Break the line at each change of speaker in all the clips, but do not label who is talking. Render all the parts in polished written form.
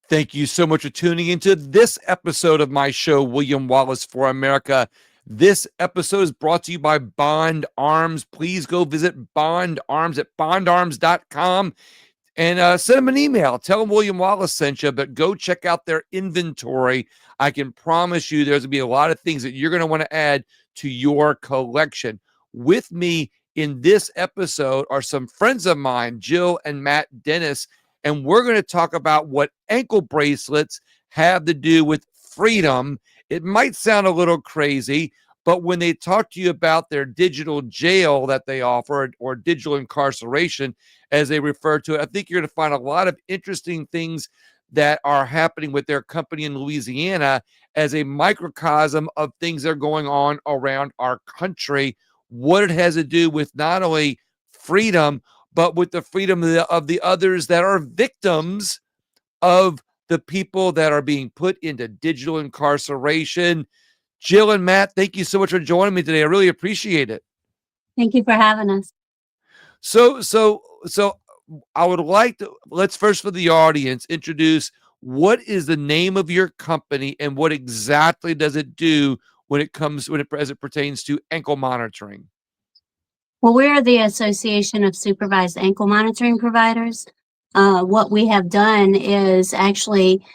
Thank you so much for tuning into this episode of my show, William Wallace for America. This episode is brought to you by Bond Arms. Please go visit Bond Arms at bondarms.com and send them an email. Tell them William Wallace sent you, but go check out their inventory. I can promise you there's going to be a lot of things that you're going to want to add to your collection. With me in this episode are some friends of mine, Jill and Matt Dennis, and we're going to talk about what ankle bracelets have to do with freedom. It might sound a little crazy, but when they talk to you about their digital jail that they offer, or digital incarceration, as they refer to it, I think you're going to find a lot of interesting things that are happening with their company in Louisiana as a microcosm of things that are going on around our country, what it has to do with not only freedom, but with the freedom of the others that are victims of the people that are being put into digital incarceration. Jill and Matt, thank you so much for joining me today. I really appreciate it.
Thank you for having us.
So I would like to, let's first for the audience introduce what is the name of your company and what exactly does it do as it pertains to ankle monitoring.
Well, we're the Association of Supervised Ankle Monitoring Providers. What we have done is actually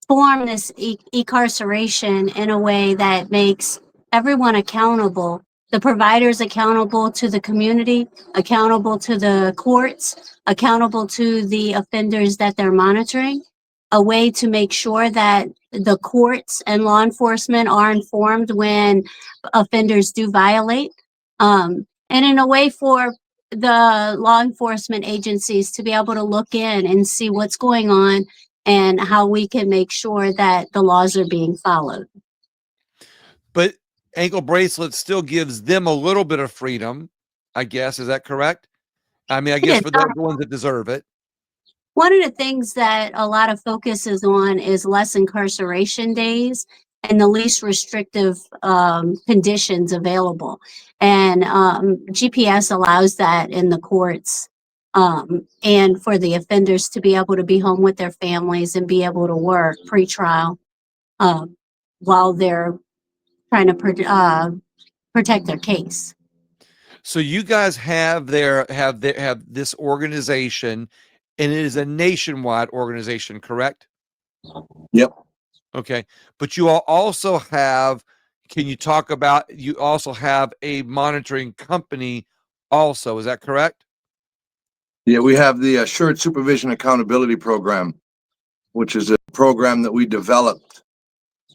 form this incarceration in a way that makes everyone accountable. The providers accountable to the community, accountable to the courts, accountable to the offenders that they're monitoring. A way to make sure that the courts and law enforcement are informed when offenders do violate. And in a way for the law enforcement agencies to be able to look in and see what's going on and how we can make sure that the laws are being followed.
But ankle bracelets still gives them a little bit of freedom, I guess. Is that correct? I mean, I guess for the ones that deserve it.
One of the things that a lot of focus is on is less incarceration days and the least restrictive conditions available. And GPS allows that in the courts, and for the offenders to be able to be home with their families and be able to work pre-trial while they're trying to protect their case.
So you guys have this organization, and it is a nationwide organization, correct?
Yep.
Okay. But you all also have, can you talk about, you also have a monitoring company also, is that correct?
Yeah, we have the Assured Supervision Accountability Program, which is a program that we developed.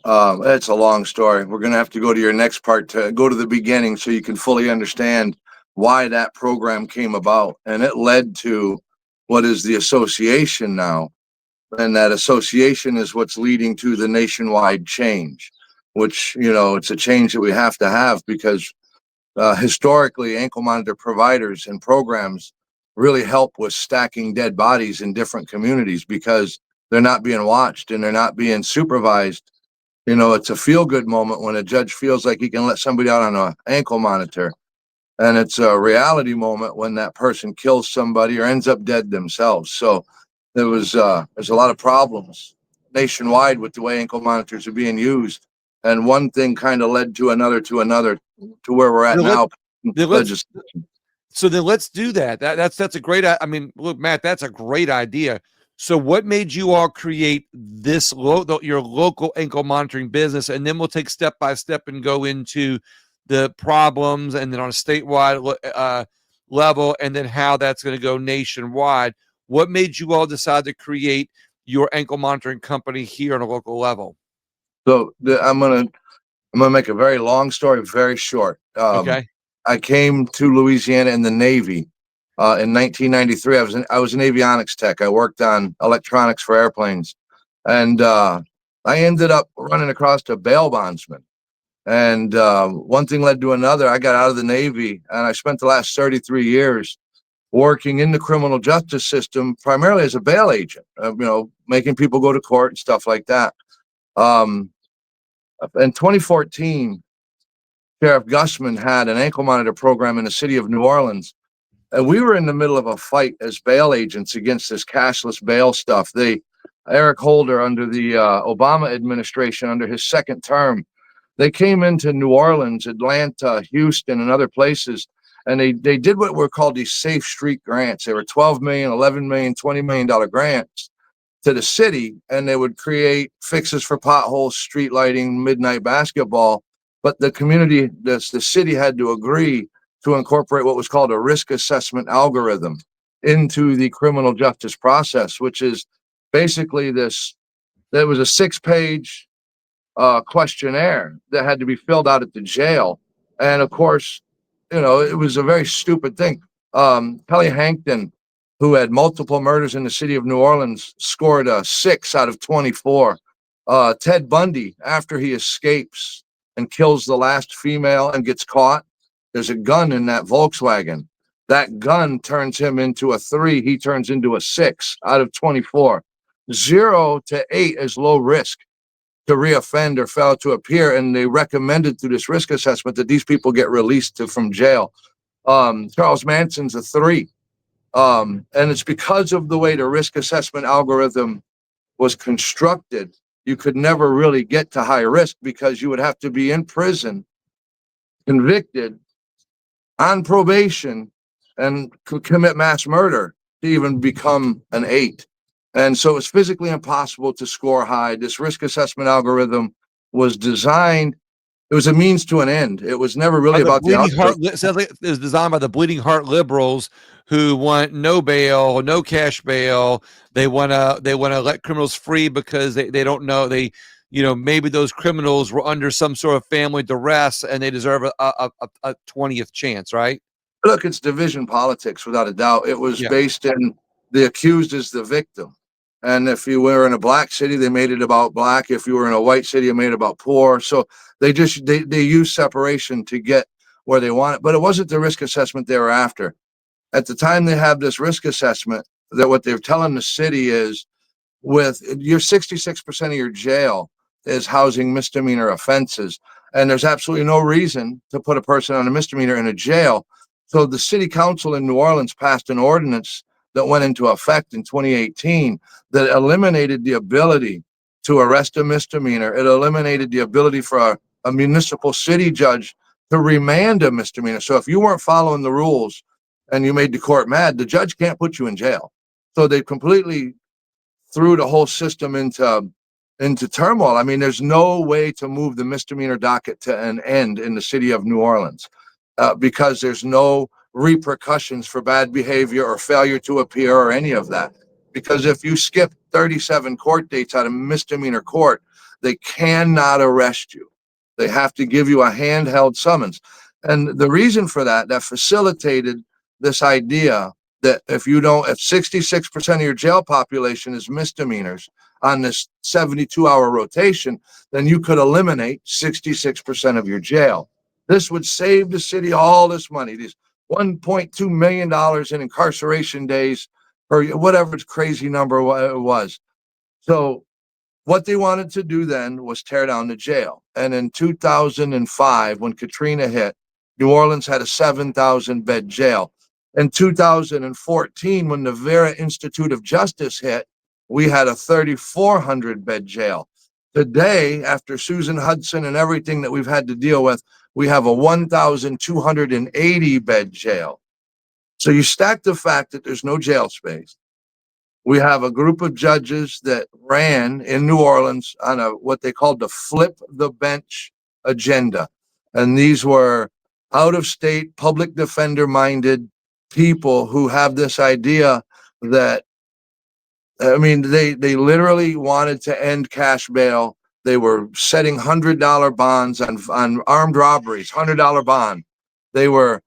It's a long story. We're going to have to go to your next part to go to the beginning so you can fully understand why that program came about. And it led to what is the association now. And that association is what's leading to the nationwide change, which, it's a change that we have to have because historically, ankle monitor providers and programs really help with stacking dead bodies in different communities because they're not being watched and they're not being supervised. It's a feel-good moment when a judge feels like he can let somebody out on an ankle monitor. And it's a reality moment when that person kills somebody or ends up dead themselves. So there's a lot of problems nationwide with the way ankle monitors are being used. And one thing kind of led to another to where we're at now.
So then let's do that. That's a great, I mean, look, Matt, that's a great idea. So what made you all create this, your local ankle monitoring business? And then we'll take step by step and go into the problems and then on a statewide level, and then how that's going to go nationwide. What made you all decide to create your ankle monitoring company here on a local level?
So I'm gonna make a very long story very short.
Okay.
I came to Louisiana in the Navy in 1993. I was an avionics tech. I worked on electronics for airplanes, and I ended up running across a bail bondsman. And one thing led to another. I got out of the Navy, and I spent the last 33 years working in the criminal justice system, primarily as a bail agent. Making people go to court and stuff like that. In 2014. Sheriff Gussman had an ankle monitor program in the city of New Orleans. And we were in the middle of a fight as bail agents against this cashless bail stuff. Eric Holder under the Obama administration, under his second term. They came into New Orleans, Atlanta, Houston, and other places, and they did what were called these safe street grants. They were $12 million, $11 million, $20 million grants to the city, and they would create fixes for potholes, street lighting, midnight basketball. But the community, the city had to agree to incorporate what was called a risk assessment algorithm into the criminal justice process, which is basically this. There was a 6-page questionnaire that had to be filled out at the jail. And of course, it was a very stupid thing. Kelly Hankton, who had multiple murders in the city of New Orleans, scored a 6 out of 24. Ted Bundy, after he escapes and kills the last female and gets caught, there's a gun in that Volkswagen. That gun turns him into a 3. He turns into a 6 out of 24. 0 to 8 is low risk to reoffend or fail to appear, and they recommended through this risk assessment that these people get released from jail. Charles Manson's a 3. And it's because of the way the risk assessment algorithm was constructed, you could never really get to high risk because you would have to be in prison, convicted, on probation, and commit mass murder to even become an 8. And so it's physically impossible to score high. This risk assessment algorithm was designed, it was a means to an end. It was never really about the outcome.
It sounds like it was designed by the Bleeding Heart liberals who want no bail, no cash bail. They want to let criminals free because they don't know, maybe those criminals were under some sort of family duress and they deserve a 20th chance, right?
Look, it's division politics without a doubt. It was based in the accused is the victim. And if you were in a black city, they made it about black. If you were in a white city, it made it about poor. So they use separation to get where they want it. But it wasn't the risk assessment they were after. At the time they have this risk assessment, that what they're telling the city is, with your 66% of your jail is housing misdemeanor offenses. And there's absolutely no reason to put a person on a misdemeanor in a jail. So the city council in New Orleans passed an ordinance that went into effect in 2018 that eliminated the ability to arrest a misdemeanor. It eliminated the ability for a municipal city judge to remand a misdemeanor. So if you weren't following the rules and you made the court mad, the judge can't put you in jail. So they completely threw the whole system into turmoil. I mean, there's no way to move the misdemeanor docket to an end in the city of New Orleans because there's no repercussions for bad behavior or failure to appear or any of that. Because if you skip 37 court dates out of misdemeanor court, they cannot arrest you. They have to give you a handheld summons. And the reason for that facilitated this idea that if 66% of your jail population is misdemeanors on this 72-hour rotation, then you could eliminate 66% of your jail. This would save the city all this money, these $1.2 million in incarceration days, or whatever crazy number it was. So what they wanted to do then was tear down the jail. And in 2005, when Katrina hit, New Orleans had a 7,000-bed jail. In 2014, when the Vera Institute of Justice hit, we had a 3,400-bed jail. Today, after Susan Hudson and everything that we've had to deal with, we have a 1,280-bed jail. So you stack the fact that there's no jail space. We have a group of judges that ran in New Orleans on what they called the flip the bench agenda. And these were out-of-state, public defender-minded people who have this idea that, they literally wanted to end cash bail. They were setting $100 bonds on armed robberies, $100 bond. They were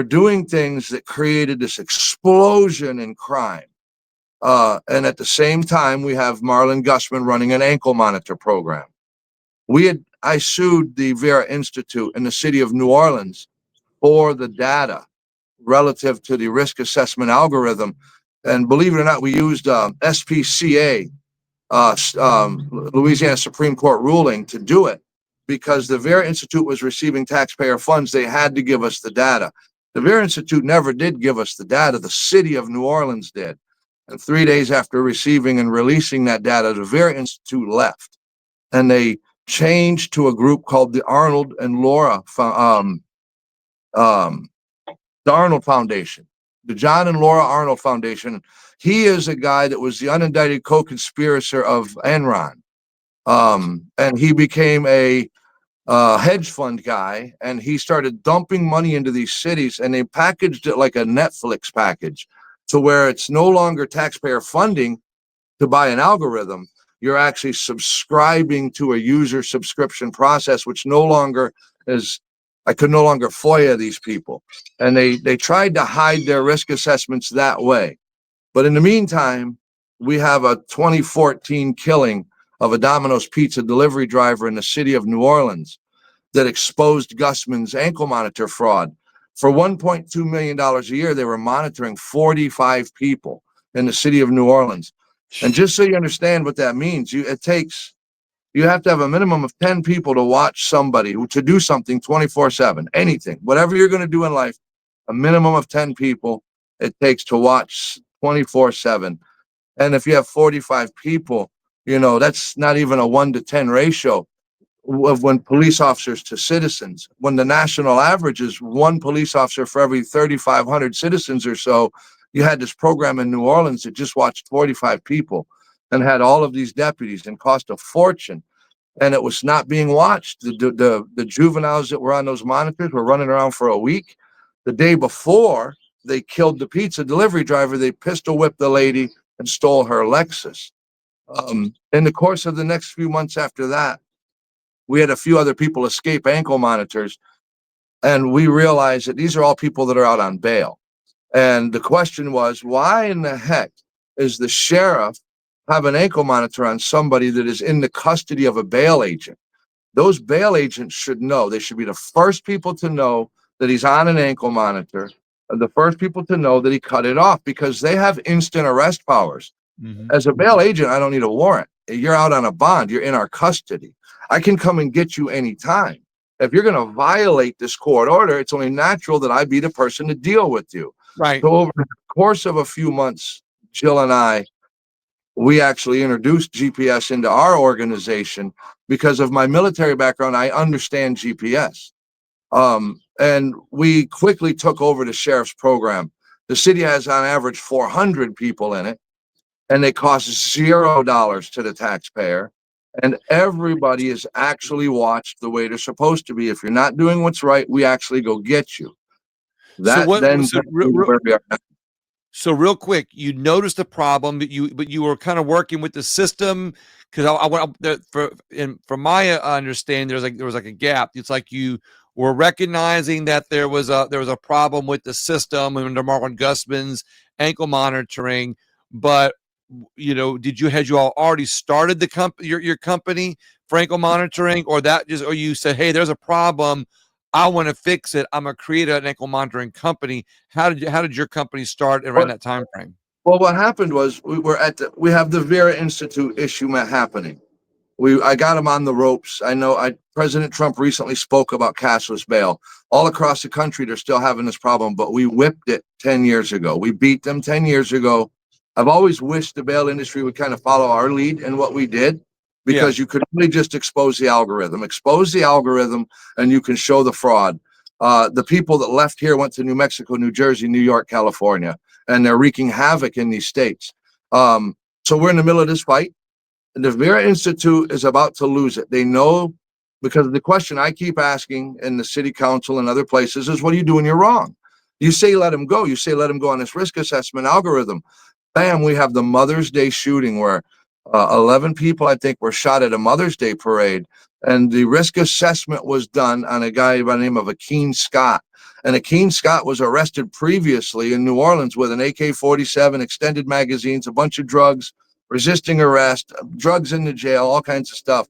doing things that created this explosion in crime. And at the same time, we have Marlon Gusman running an ankle monitor program. I sued the Vera Institute in the city of New Orleans for the data relative to the risk assessment algorithm. And believe it or not, we used SPCA, Louisiana Supreme Court ruling to do it because the Vera Institute was receiving taxpayer funds. They had to give us the data. The Vera Institute never did give us the data. The city of New Orleans did. And 3 days after receiving and releasing that data, the Vera Institute left, and they changed to a group called the Arnold and Laura, the Arnold Foundation, the John and Laura Arnold Foundation. He is a guy that was the unindicted co-conspirator of Enron. And he became a hedge fund guy, and he started dumping money into these cities, and they packaged it like a Netflix package to where it's no longer taxpayer funding to buy an algorithm. You're actually subscribing to a user subscription process, which no longer is, I could no longer FOIA these people. And they tried to hide their risk assessments that way. But in the meantime, we have a 2014 killing of a Domino's pizza delivery driver in the city of New Orleans that exposed Gusman's ankle monitor fraud. For $1.2 million a year, they were monitoring 45 people in the city of New Orleans. And just so you understand what that means, you have to have a minimum of 10 people to watch somebody to do something 24/7, anything, whatever you're going to do in life, a minimum of 10 people it takes to watch 24/7. And if you have 45 people, that's not even a 1-to-10 ratio of when police officers to citizens, when the national average is one police officer for every 3,500 citizens or so. You had this program in New Orleans that just watched 45 people and had all of these deputies and cost a fortune. And it was not being watched. The juveniles that were on those monitors were running around for a week. The day before they killed the pizza delivery driver, they pistol whipped the lady and stole her Lexus. In the course of the next few months after that, we had a few other people escape ankle monitors, and we realized that these are all people that are out on bail. And the question was, why in the heck is the sheriff have an ankle monitor on somebody that is in the custody of a bail agent? Those bail agents should know. They should be the first people to know that he's on an ankle monitor, the first people to know that he cut it off, because they have instant arrest powers.
Mhm.
As a bail agent, I don't need a warrant. You're out on a bond. You're in our custody. I can come and get you anytime. If you're going to violate this court order, it's only natural that I be the person to deal with you.
Right.
So over the course of a few months, Jill and I, we actually introduced GPS into our organization because of my military background. I understand GPS. And we quickly took over the sheriff's program. The city has on average 400 people in it, and they cost $0 to the taxpayer. And everybody is actually watched the way they're supposed to be. If you're not doing what's right, we actually go get you. That then where we are now.
So real quick, you noticed the problem, but you were kind of working with the system, because I want from my understanding, there was like a gap. It's like you were recognizing that there was a problem with the system under Marlon Gusman's ankle monitoring, but had you all already started the your company for ankle monitoring, or you said, hey, there's a problem, I want to fix it, I'm gonna create an ankle monitoring company? How did your company start around that time frame?
Well, what happened was we have the Vera Institute issue happening. I got him on the ropes. I know President Trump recently spoke about cashless bail. All across the country, they're still having this problem, but we whipped it 10 years ago. We beat them 10 years ago. I've always wished the bail industry would kind of follow our lead in what we did, because you could really just expose the algorithm, and you can show the fraud. The people that left here went to New Mexico, New Jersey, New York, California, and they're wreaking havoc in these states. So we're in the middle of this fight. And the Vera Institute is about to lose it. They know, because the question I keep asking in the city council and other places is, what do you do when you're wrong? You say let him go. You say let him go on this risk assessment algorithm. Bam, we have the Mother's Day shooting where 11 people, I think, were shot at a Mother's Day parade. And the risk assessment was done on a guy by the name of Akeen Scott. And Akeen Scott was arrested previously in New Orleans with an AK-47, extended magazines, a bunch of drugs, resisting arrest, drugs in the jail, all kinds of stuff.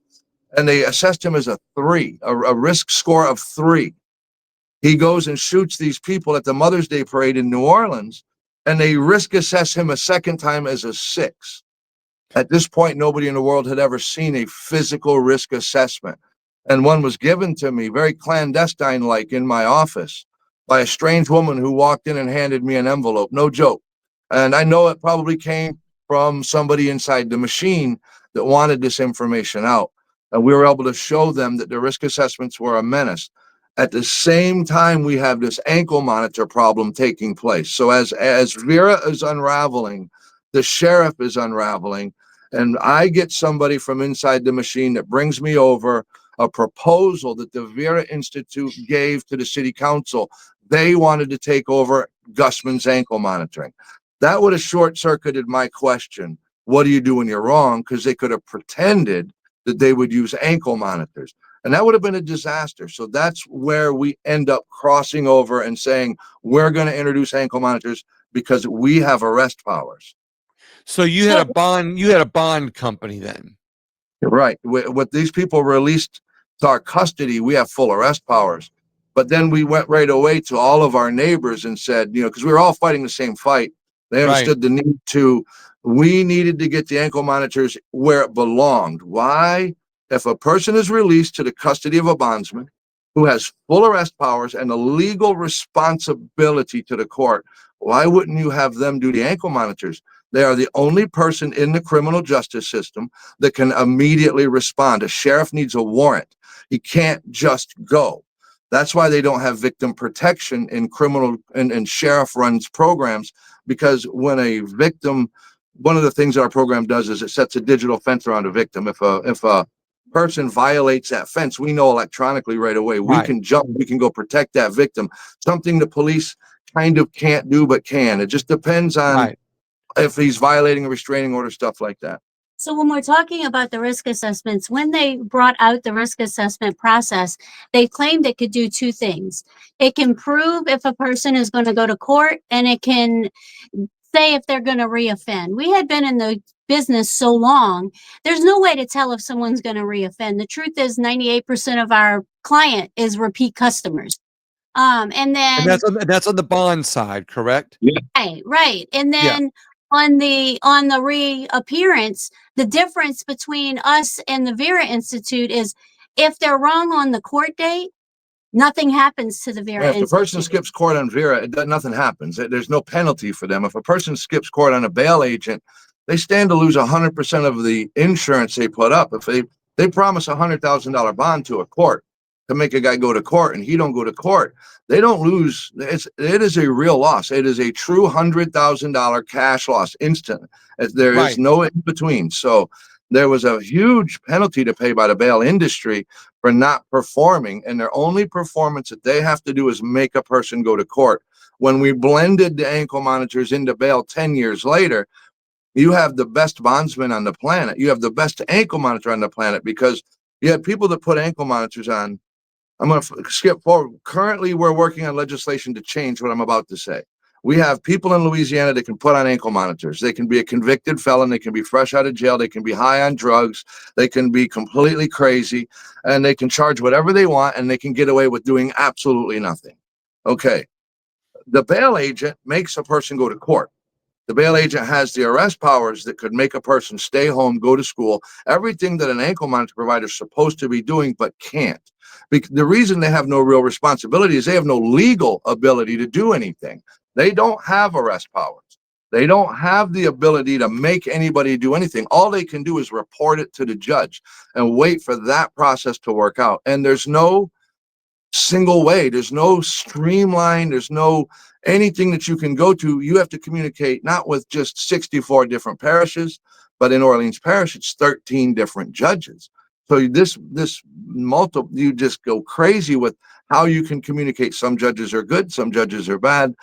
And they assessed him as a 3, a risk score of 3. He goes and shoots these people at the Mother's Day parade in New Orleans, and they risk assess him a second time as a 6. At this point, nobody in the world had ever seen a physical risk assessment. And one was given to me very clandestine-like in my office by a strange woman who walked in and handed me an envelope. No joke. And I know it probably came from somebody inside the machine that wanted this information out. And we were able to show them that the risk assessments were a menace. At the same time, we have this ankle monitor problem taking place. So as Vera is unraveling, the sheriff is unraveling, and I get somebody from inside the machine that brings me over a proposal that the Vera Institute gave to the city council. They wanted to take over Gusman's ankle monitoring. That would have short-circuited my question, what do you do when you're wrong? Because they could have pretended that they would use ankle monitors. And that would have been a disaster. So that's where we end up crossing over and saying, we're going to introduce ankle monitors because we have arrest powers.
So you had a bond company then.
Right. With these people released to our custody, we have full arrest powers. But then we went right away to all of our neighbors and said, because we were all fighting the same fight. They understood the need we needed to get the ankle monitors where it belonged. Why? If a person is released to the custody of a bondsman who has full arrest powers and a legal responsibility to the court, why wouldn't you have them do the ankle monitors? They are the only person in the criminal justice system that can immediately respond. A sheriff needs a warrant. He can't just go. That's why they don't have victim protection in criminal and sheriff runs programs, because when a victim, one of the things that our program does is it sets a digital fence around a victim. If a person violates that fence, we know electronically right away. We can jump, we can go protect that victim. Something the police kind of can't do, but can. It just depends on if he's violating a restraining order, stuff like that.
So when we're talking about the risk assessments, when they brought out the risk assessment process, they claimed it could do two things. It can prove if a person is going to go to court, and it can say if they're going to reoffend. We had been in the business so long, there's no way to tell if someone's going to reoffend. The truth is 98% of our client is repeat customers. And
that's on the bond side, correct?
Yeah.
Right. And then on the reappearance, the difference between us and the Vera Institute is if they're wrong on the court date, nothing happens to the Vera Institute.
If a person skips court on Vera, nothing happens. There's no penalty for them. If a person skips court on a bail agent, they stand to lose 100% of the insurance they put up. If they promise $100,000 bond to a court to make a guy go to court and he don't go to court, they don't lose. It is a real loss. It is a true $100,000 cash loss instant. There is no in between. So there was a huge penalty to pay by the bail industry for not performing, and their only performance that they have to do is make a person go to court. When we blended the ankle monitors into bail 10 years later, you have the best bondsman on the planet. You have the best ankle monitor on the planet, because you had people that put ankle monitors on. I'm going to skip forward. Currently, we're working on legislation to change what I'm about to say. We have people in Louisiana that can put on ankle monitors. They can be a convicted felon. They can be fresh out of jail. They can be high on drugs. They can be completely crazy, and they can charge whatever they want, and they can get away with doing absolutely nothing. Okay. The bail agent makes a person go to court. The bail agent has the arrest powers that could make a person stay home, go to school, everything that an ankle monitor provider is supposed to be doing, but can't. The reason they have no real responsibility is they have no legal ability to do anything. They don't have arrest powers. They don't have the ability to make anybody do anything. All they can do is report it to the judge and wait for that process to work out. And there's no single way. There's no streamline. There's no anything that you can go to. You have to communicate not with just 64 different parishes, but in Orleans Parish, it's 13 different judges. So you just go crazy with how you can communicate. Some judges are good, some judges are bad,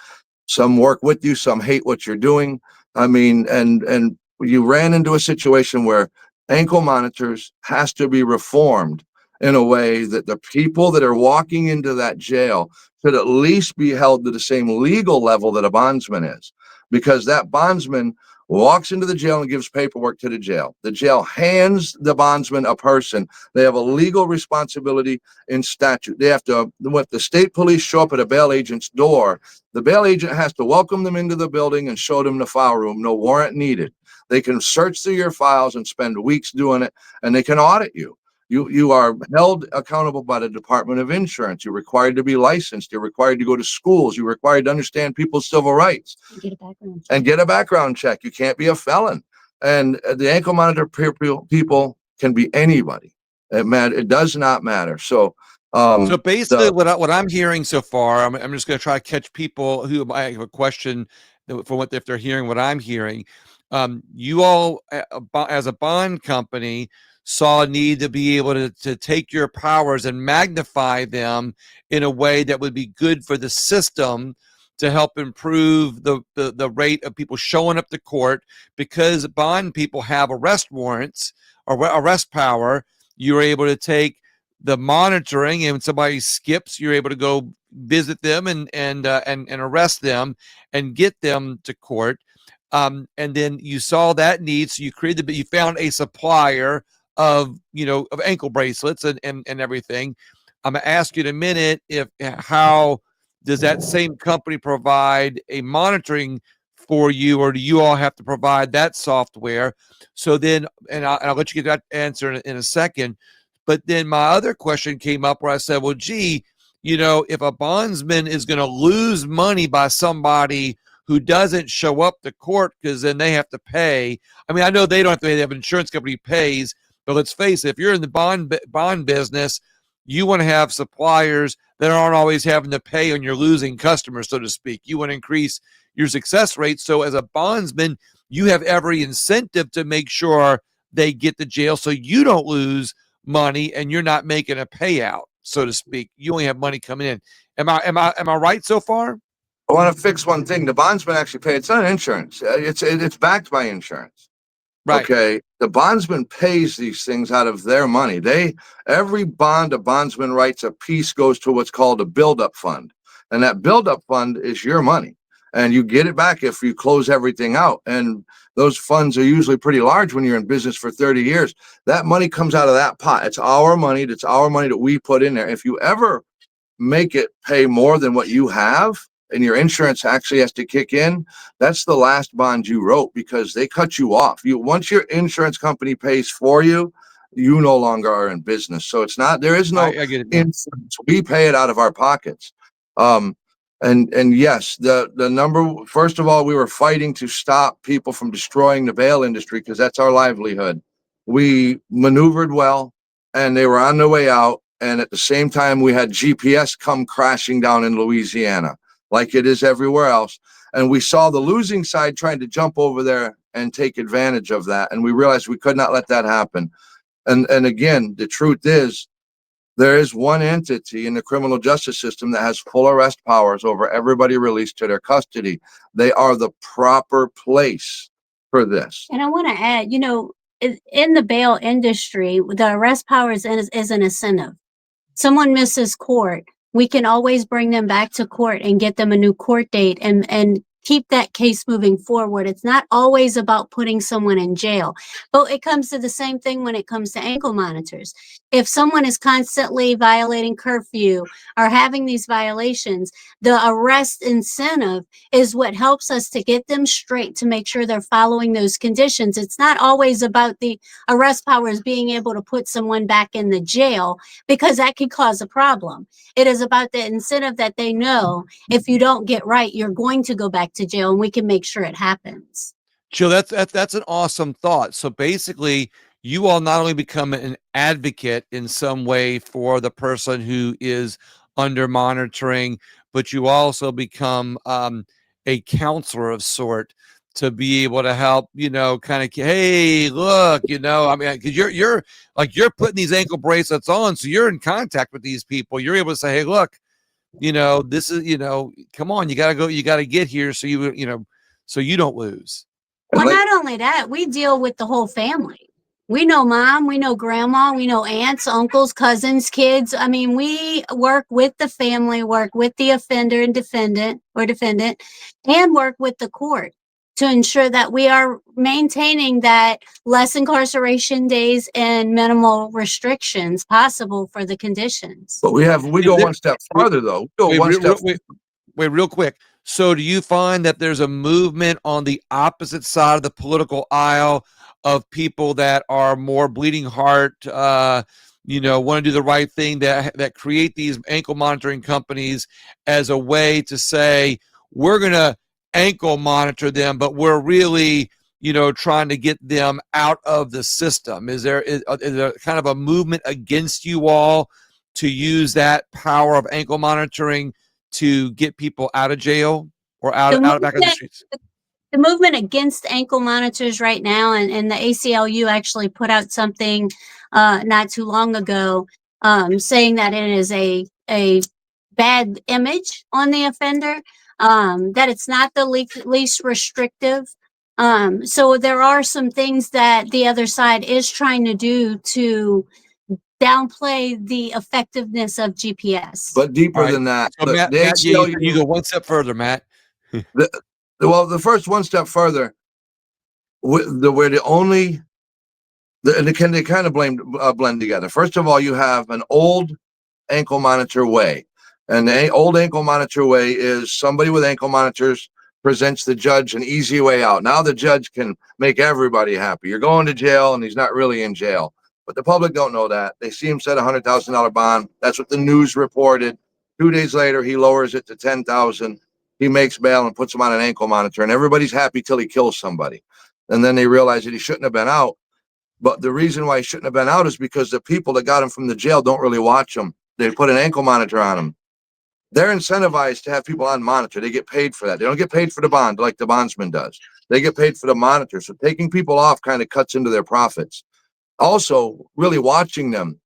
some work with you, some hate what you're doing. I mean, and you ran into a situation where ankle monitors has to be reformed in a way that the people that are walking into that jail should at least be held to the same legal level that a bondsman is, because that bondsman walks into the jail and gives paperwork to the jail. The jail hands the bondsman a person. They have a legal responsibility in statute. They have to, when the state police show up at a bail agent's door, the bail agent has to welcome them into the building and show them the file room. No warrant needed. They can search through your files and spend weeks doing it, and they can audit you. You are held accountable by the Department of Insurance. You're required to be licensed. You're required to go to schools. You're required to understand people's civil rights and get a background check. You can't be a felon. And the ankle monitor people can be anybody. It does not matter. So,
so basically, what I'm hearing so far, I'm just going to try to catch people who might have a question for what if they're hearing what I'm hearing. You all, as a bond company, saw a need to be able to take your powers and magnify them in a way that would be good for the system to help improve the rate of people showing up to court, because bond people have arrest warrants or arrest power. You're able to take the monitoring, and when somebody skips, you're able to go visit them and arrest them and get them to court. And then you saw that need, so you found a supplier of ankle bracelets and everything. I'm gonna ask you in a minute how does that same company provide a monitoring for you, or do you all have to provide that software? So then, and I'll let you get that answer in a second. But then my other question came up where I said, well, gee, if a bondsman is going to lose money by somebody who doesn't show up to court, because then they have to pay. I mean, I know they don't have to pay, they have an insurance company who pays, but let's face it, if you're in the bond business, you want to have suppliers that aren't always having to pay on your losing customers, so to speak. You want to increase your success rate. So as a bondsman, you have every incentive to make sure they get to jail so you don't lose money and you're not making a payout, so to speak. You only have money coming in. Am I right so far?
I want to fix one thing. The bondsman actually pay. It's not insurance. It's backed by insurance.
Right.
Okay. The bondsman pays these things out of their money. Every bond a bondsman writes a piece goes to what's called a buildup fund. And that buildup fund is your money. And you get it back if you close everything out. And those funds are usually pretty large when you're in business for 30 years. That money comes out of that pot. It's our money. It's our money that we put in there. If you ever make it pay more than what you have, and your insurance actually has to kick in, that's the last bond you wrote, because they cut you off. Once your insurance company pays for you, you no longer are in business. So there is no insurance. We pay it out of our pockets. And yes, the number, first of all, we were fighting to stop people from destroying the bail industry, because that's our livelihood. We maneuvered well, and they were on their way out. And at the same time, we had GPS come crashing down in Louisiana, like it is everywhere else. And we saw the losing side trying to jump over there and take advantage of that. And we realized we could not let that happen. And again, the truth is, there is one entity in the criminal justice system that has full arrest powers over everybody released to their custody. They are the proper place for this.
And I want to add, in the bail industry, the arrest powers is an incentive. Someone misses court, we can always bring them back to court and get them a new court date and keep that case moving forward. It's not always about putting someone in jail, but it comes to the same thing when it comes to ankle monitors. If someone is constantly violating curfew or having these violations, the arrest incentive is what helps us to get them straight, to make sure they're following those conditions. It's not always about the arrest powers being able to put someone back in the jail, because that could cause a problem. It is about the incentive that they know if you don't get right, you're going to go back to jail, and we can make sure it happens.
Jill, that's an awesome thought. So basically, you all not only become an advocate in some way for the person who is under monitoring, but you also become a counselor of sort to be able to help, kind of, hey, look, I mean, because you're putting these ankle bracelets on, so you're in contact with these people. You're able to say, hey, look, this is, come on, you got to get here so so you don't lose.
Well, not only that, we deal with the whole family. We know mom, we know grandma, we know aunts, uncles, cousins, kids. I mean, we work with the family, work with the offender and defendant, and work with the court to ensure that we are maintaining that less incarceration days and minimal restrictions possible for the conditions.
But we go one step farther, though.
Wait, real quick. So do you find that there's a movement on the opposite side of the political aisle of people that are more bleeding heart, want to do the right thing, that create these ankle monitoring companies as a way to say, we're going to ankle monitor them, but we're really, trying to get them out of the system? Is there kind of a movement against you all to use that power of ankle monitoring to get people out of jail or back on the streets?
The movement against ankle monitors right now, and the ACLU actually put out something not too long ago, saying that it is a bad image on the offender, that it's not the least restrictive. So there are some things that the other side is trying to do to downplay the effectiveness of GPS.
But deeper than that,
So
look,
Matt,
the ACLU,
you go one step further, Matt.
the first one step further, where the only, and they kind of blend together. First of all, you have an old ankle monitor way, and the old ankle monitor way is somebody with ankle monitors presents the judge an easy way out. Now the judge can make everybody happy. You're going to jail, and he's not really in jail. But the public don't know that. They see him set $100,000 bond. That's what the news reported. 2 days later, he lowers it to 10,000. He makes bail and puts him on an ankle monitor, and everybody's happy till he kills somebody. And then they realize that he shouldn't have been out. But the reason why he shouldn't have been out is because the people that got him from the jail don't really watch him. They put an ankle monitor on him. They're incentivized to have people on monitor. They get paid for that. They don't get paid for the bond like the bondsman does. They get paid for the monitor. So taking people off kind of cuts into their profits. Also, really watching them.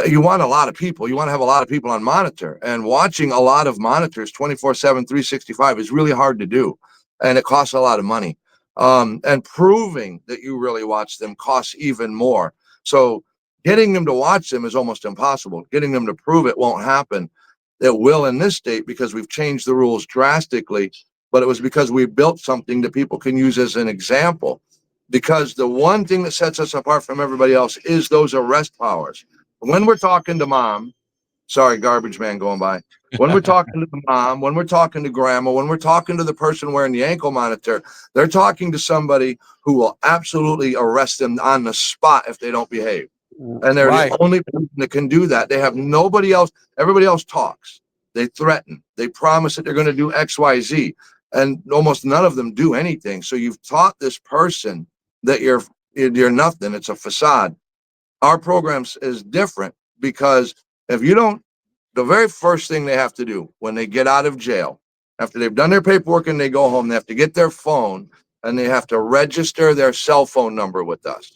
You want a lot of people. You want to have a lot of people on monitor. And watching a lot of monitors 24/7, 365 is really hard to do. And it costs a lot of money. And proving that you really watch them costs even more. So getting them to watch them is almost impossible. Getting them to prove it won't happen. It will in this state because we've changed the rules drastically, but it was because we built something that people can use as an example. Because the one thing that sets us apart from everybody else is those arrest powers. When we're talking to mom, sorry, garbage man going by. When we're talking to the mom, when we're talking to grandma, when we're talking to the person wearing the ankle monitor, they're talking to somebody who will absolutely arrest them on the spot if they don't behave. And they're the only person that can do that. They have nobody else. Everybody else talks. They threaten. They promise that they're going to do X, Y, Z. And almost none of them do anything. So you've taught this person that you're nothing. It's a facade. Our program is different because if you don't, the very first thing they have to do when they get out of jail, after they've done their paperwork and they go home, they have to get their phone and they have to register their cell phone number with us.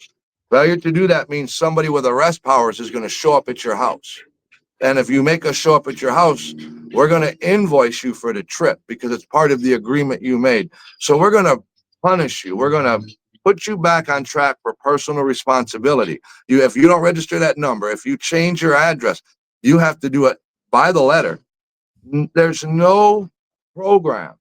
Failure to do that means somebody with arrest powers is going to show up at your house. And if you make us show up at your house, we're going to invoice you for the trip because it's part of the agreement you made. So we're going to punish you. We're going to put you back on track for personal responsibility. If you don't register that number, if you change your address, you have to do it by the letter. There's no program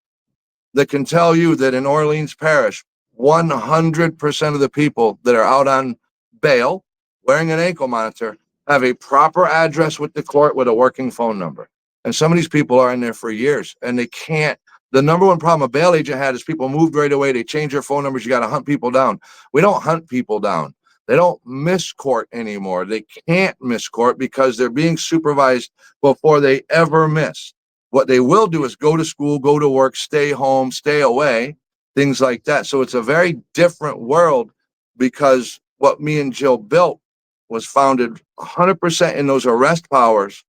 that can tell you that in Orleans Parish, 100% of the people that are out on bail wearing an ankle monitor have a proper address with the court with a working phone number. And some of these people are in there for years and they can't. The number one problem a bail agent had is people moved right away. They change their phone numbers. You got to hunt people down. We don't hunt people down. They don't miss court anymore. They can't miss court because they're being supervised before they ever miss. What they will do is go to school, go to work, stay home, stay away, things like that. So it's a very different world because what me and Jill built was founded 100% in those arrest powers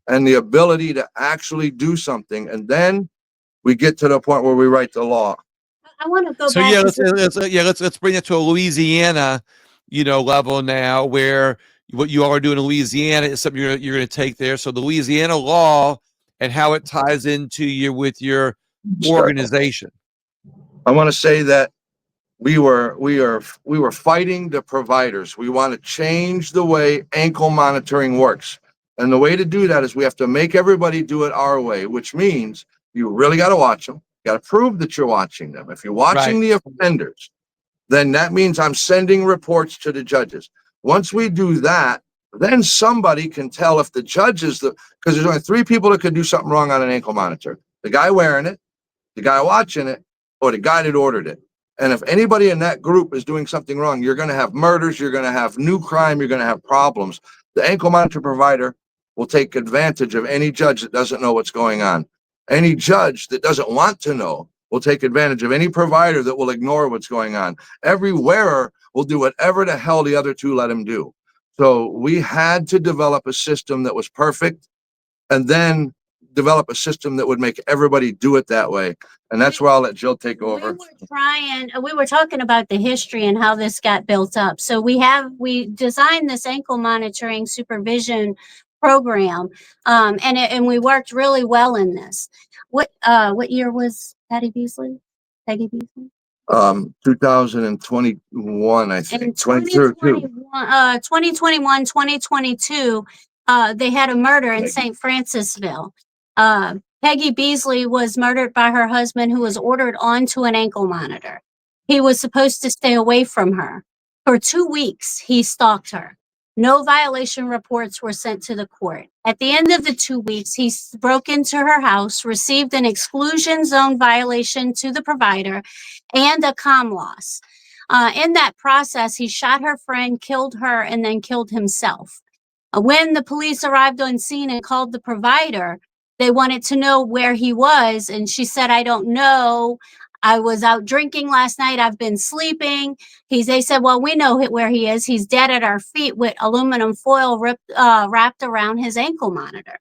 and the ability to actually do something. And then we get to the point where we write the law.
I want to go
So
back.
let's bring it to a Louisiana, level now, where what you all are doing in Louisiana is something you're going to take there. So the Louisiana law and how it ties into with your organization.
I want to say that we were fighting the providers. We want to change the way ankle monitoring works. And the way to do that is we have to make everybody do it our way, which means you really got to watch them. You got to prove that you're watching them. If you're watching the offenders, then that means I'm sending reports to the judges. Once we do that, then somebody can tell if the judges, because there's only 3 people that could do something wrong on an ankle monitor: the guy wearing it, the guy watching it, or the guy that ordered it. And if anybody in that group is doing something wrong, you're going to have murders, you're going to have new crime, you're going to have problems. The ankle monitor provider will take advantage of any judge that doesn't know what's going on. Any judge that doesn't want to know will take advantage of any provider that will ignore what's going on. Every wearer will do whatever the hell the other two let him do. So we had to develop a system that was perfect, and then develop a system that would make everybody do it that way. And that's where I'll let Jill take over.
We were talking about the history and how this got built up. So we designed this ankle monitoring supervision program, and we worked really well in this. What year was Peggy Beasley?
2021, I think.
In 2021, 2022, they had a murder in St. Francisville. Peggy Beasley was murdered by her husband, who was ordered onto an ankle monitor. He was supposed to stay away from her. For 2 weeks, he stalked her. No violation reports were sent to the court. At the end of the 2 weeks, he broke into her house, received an exclusion zone violation to the provider, and a comm loss. In that process, he shot her friend, killed her, and then killed himself. When the police arrived on scene and called the provider, they wanted to know where he was, and she said, "I don't know. I was out drinking last night. I've been sleeping." They said, "Well, we know where he is. He's dead at our feet with aluminum foil wrapped around his ankle monitor."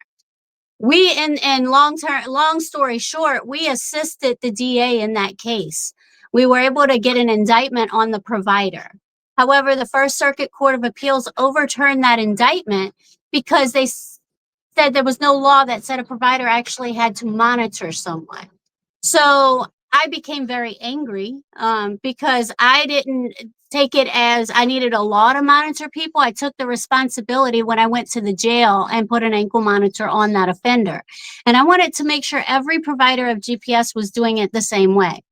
Long story short, we assisted the DA in that case. We were able to get an indictment on the provider. However, the First Circuit Court of Appeals overturned that indictment because they said there was no law that said a provider actually had to monitor someone. So I became very angry because I didn't take it as I needed a law to monitor people. I took the responsibility when I went to the jail and put an ankle monitor on that offender. And I wanted to make sure every provider of GPS was doing it the same way.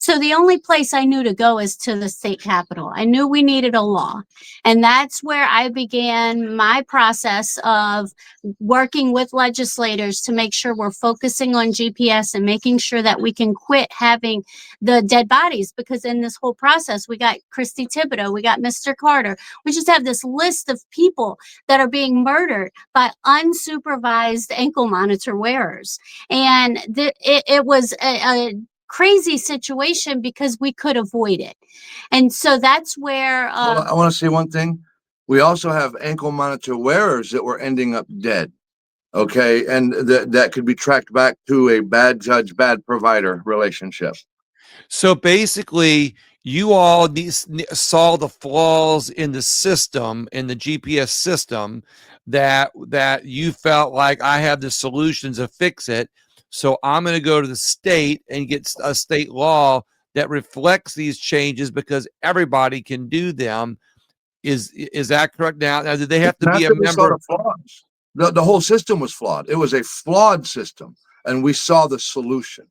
So the only place I knew to go is to the state capitol. I knew we needed a law. And that's where I began my process of working with legislators to make sure we're focusing on GPS and making sure that we can quit having the dead bodies. Because in this whole process, we got Christy Thibodeau, we got Mr. Carter. We just have this list of people that are being murdered by unsupervised ankle monitor wearers. And it was a crazy situation because we could avoid it. And so that's where
I want to say one thing. We also have ankle monitor wearers that were ending up dead. Okay. And that could be tracked back to a bad judge, bad provider relationship.
So basically, you all saw the flaws in the system, in the GPS system, that you felt like, I have the solutions to fix it. So I'm going to go to the state and get a state law that reflects these changes because everybody can do them. Is that correct? Now did they have to be a member?
The whole system was flawed. It was a flawed system, and we saw the solution.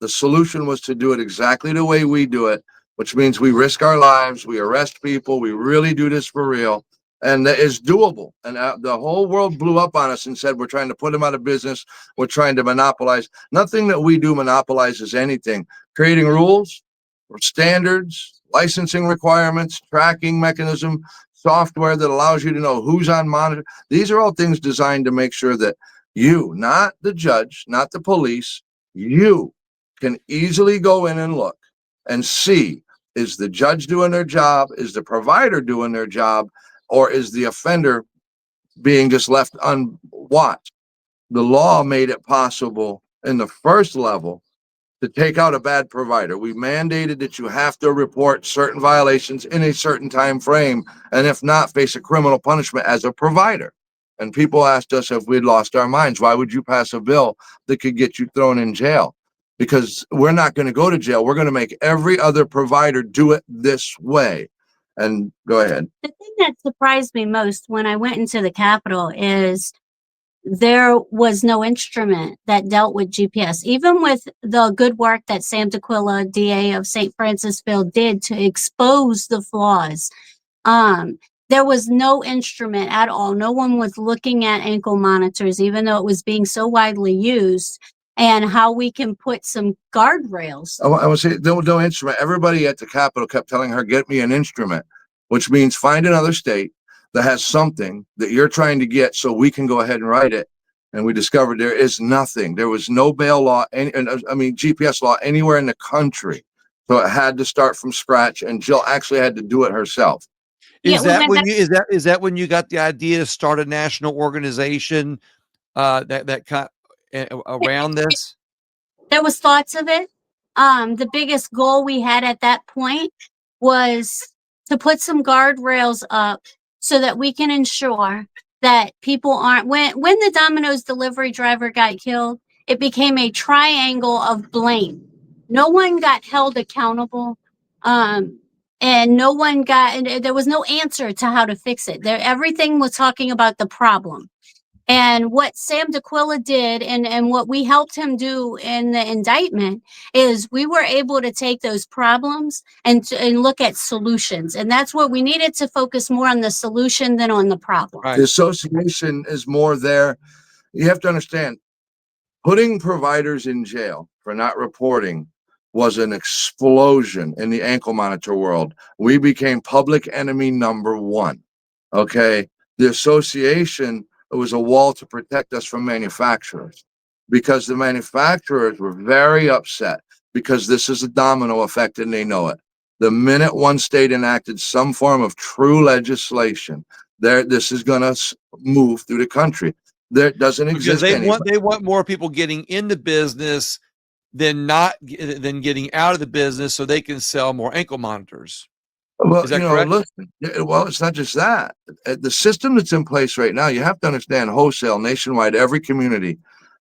The solution was to do it exactly the way we do it, which means we risk our lives, we arrest people, we really do this for real. And that is doable. And the whole world blew up on us and said, we're trying to put them out of business. We're trying to monopolize. Nothing that we do monopolizes anything. Creating rules, standards, licensing requirements, tracking mechanism, software that allows you to know who's on monitor. These are all things designed to make sure that you, not the judge, not the police, you can easily go in and look and see, is the judge doing their job? Is the provider doing their job? Or is the offender being just left unwatched? The law made it possible in the first level to take out a bad provider. We mandated that you have to report certain violations in a certain time frame, and if not, face a criminal punishment as a provider. And people asked us if we'd lost our minds. Why would you pass a bill that could get you thrown in jail? Because we're not going to go to jail. We're going to make every other provider do it this way. And go ahead.
The thing that surprised me most when I went into the Capitol is there was no instrument that dealt with GPS. Even with the good work that Sam D'Aquila, DA of St. Francisville, did to expose the flaws, there was no instrument at all. No one was looking at ankle monitors, even though it was being so widely used, and how we can put some guardrails.
I would say no instrument. Everybody at the Capitol kept telling her, get me an instrument, which means find another state, that has something that you're trying to get so we can go ahead and write it. And we discovered there is nothing. There was no bail law, GPS law anywhere in the country. So it had to start from scratch, and Jill actually had to do it herself.
Yeah,
Is that when you is that when you got the idea to start a national organization that cut around this?
There was thoughts of it. The biggest goal we had at that point was to put some guardrails up so that we can ensure that people aren't, when the Domino's delivery driver got killed, it became a triangle of blame. No one got held accountable. And no one got, and there was no answer to how to fix it. Everything was talking about the problem. And what Sam D'Aquila did, and what we helped him do in the indictment, is we were able to take those problems and look at solutions. And that's what we needed, to focus more on the solution than on the problem.
Right. The association is more there. You have to understand, putting providers in jail for not reporting was an explosion in the ankle monitor world. We became public enemy number one. Okay. The association, it was a wall to protect us from manufacturers, because the manufacturers were very upset, because this is a domino effect and they know it. The minute one state enacted some form of true legislation, this is going to move through the country. There doesn't exist.
Because they want more people getting into business than getting out of the business, so they can sell more ankle monitors.
Well,
is that correct?
Listen, well, it's not just that. The system that's in place right now, you have to understand, wholesale, nationwide, every community,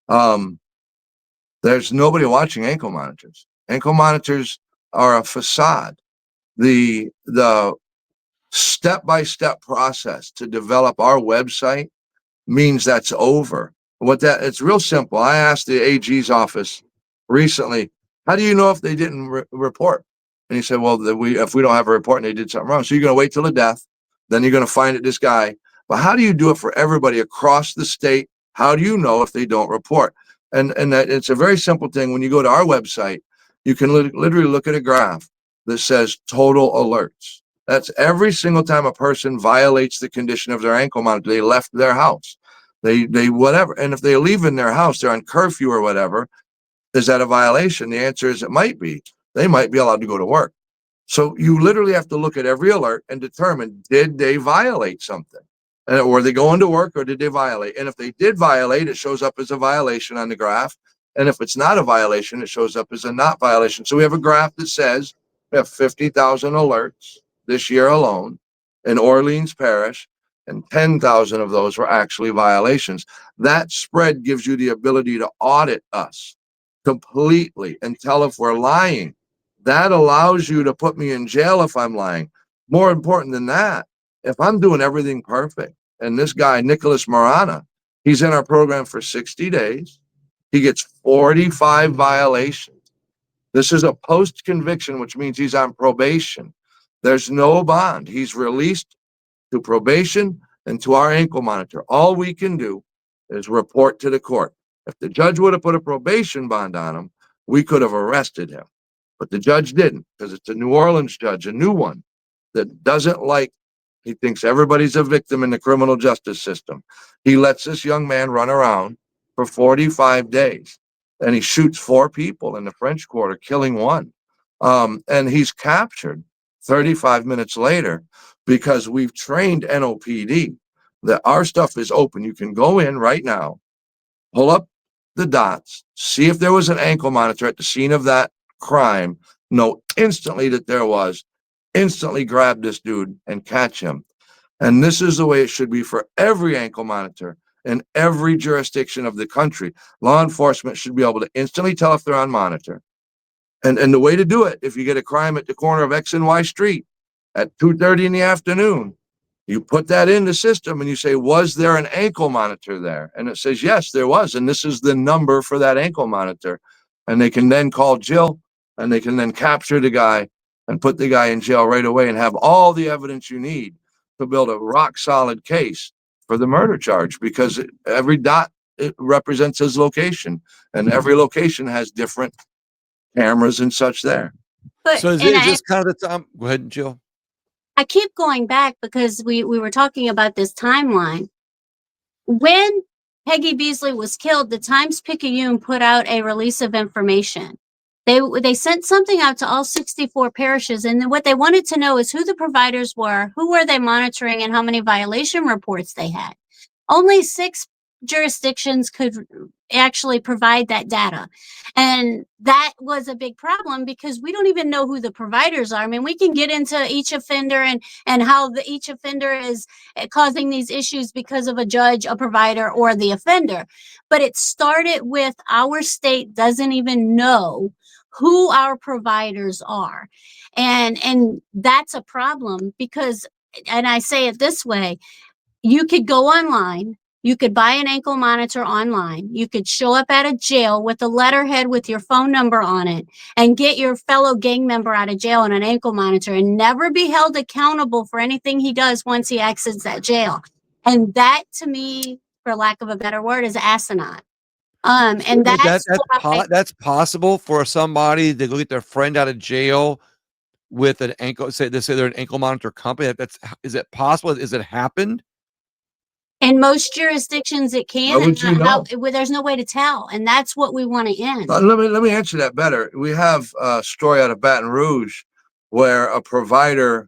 there's nobody watching ankle monitors. Ankle monitors are a facade. The step-by-step process to develop our website means that's over. It's real simple. I asked the AG's office recently, how do you know if they didn't report? And he said, well, if we don't have a report and they did something wrong, so you're going to wait till the death, then you're going to find it, this guy. But how do you do it for everybody across the state? How do you know if they don't report? And that it's a very simple thing. When you go to our website, you can literally look at a graph that says total alerts. That's every single time a person violates the condition of their ankle monitor. They left their house, they whatever. And if they leave in their house, they're on curfew or whatever. Is that a violation? The answer is it might be. They might be allowed to go to work. So you literally have to look at every alert and determine, did they violate something? And were they going to work, or did they violate? And if they did violate, it shows up as a violation on the graph. And if it's not a violation, it shows up as a not violation. So we have a graph that says we have 50,000 alerts this year alone in Orleans Parish, and 10,000 of those were actually violations. That spread gives you the ability to audit us completely and tell if we're lying. That allows you to put me in jail if I'm lying. More important than that, if I'm doing everything perfect, and this guy, Nicholas Marana, he's in our program for 60 days, he gets 45 violations. This is a post-conviction, which means he's on probation. There's no bond. He's released to probation and to our ankle monitor. All we can do is report to the court. If the judge would have put a probation bond on him, we could have arrested him. But the judge didn't, because it's a New Orleans judge, a new one, that doesn't like, he thinks everybody's a victim in the criminal justice system. He lets this young man run around for 45 days, and he shoots 4 people in the French Quarter, killing 1. And he's captured 35 minutes later, because we've trained NOPD that our stuff is open. You can go in right now, pull up the dots, see if there was an ankle monitor at the scene of that crime, know instantly that there was, instantly grab this dude and catch him. And this is the way it should be for every ankle monitor in every jurisdiction of the country. Law enforcement should be able to instantly tell if they're on monitor. And the way to do it, if you get a crime at the corner of X and Y Street at 2:30 in the afternoon, you put that in the system and you say, was there an ankle monitor there? And it says, yes, there was. And this is the number for that ankle monitor. And they can then call Jill, and they can then capture the guy and put the guy in jail right away and have all the evidence you need to build a rock solid case for the murder charge, because every dot, it represents his location, and every location has different cameras and such there.
But
so is it just kind of the time? Go ahead, Jill.
I keep going back because we were talking about this timeline. When Peggy Beasley was killed, the Times-Picayune put out a release of information. They sent something out to all 64 parishes, and what they wanted to know is who the providers were, who were they monitoring, and how many violation reports they had. Only 6 jurisdictions could actually provide that data. And that was a big problem because we don't even know who the providers are. I mean, we can get into each offender and how each offender is causing these issues because of a judge, a provider, or the offender. But it started with our state doesn't even know who our providers are. And that's a problem because, and I say it this way, you could go online, you could buy an ankle monitor online, you could show up at a jail with a letterhead with your phone number on it and get your fellow gang member out of jail on an ankle monitor and never be held accountable for anything he does once he exits that jail. And that, to me, for lack of a better word, is asinine. And
That's possible for somebody to go get their friend out of jail with an ankle. Say they're an ankle monitor company. Is it possible? Is it happened?
In most jurisdictions, it can.
How would you know?
There's no way to tell, and that's what we want to end.
Let me answer that better. We have a story out of Baton Rouge where a provider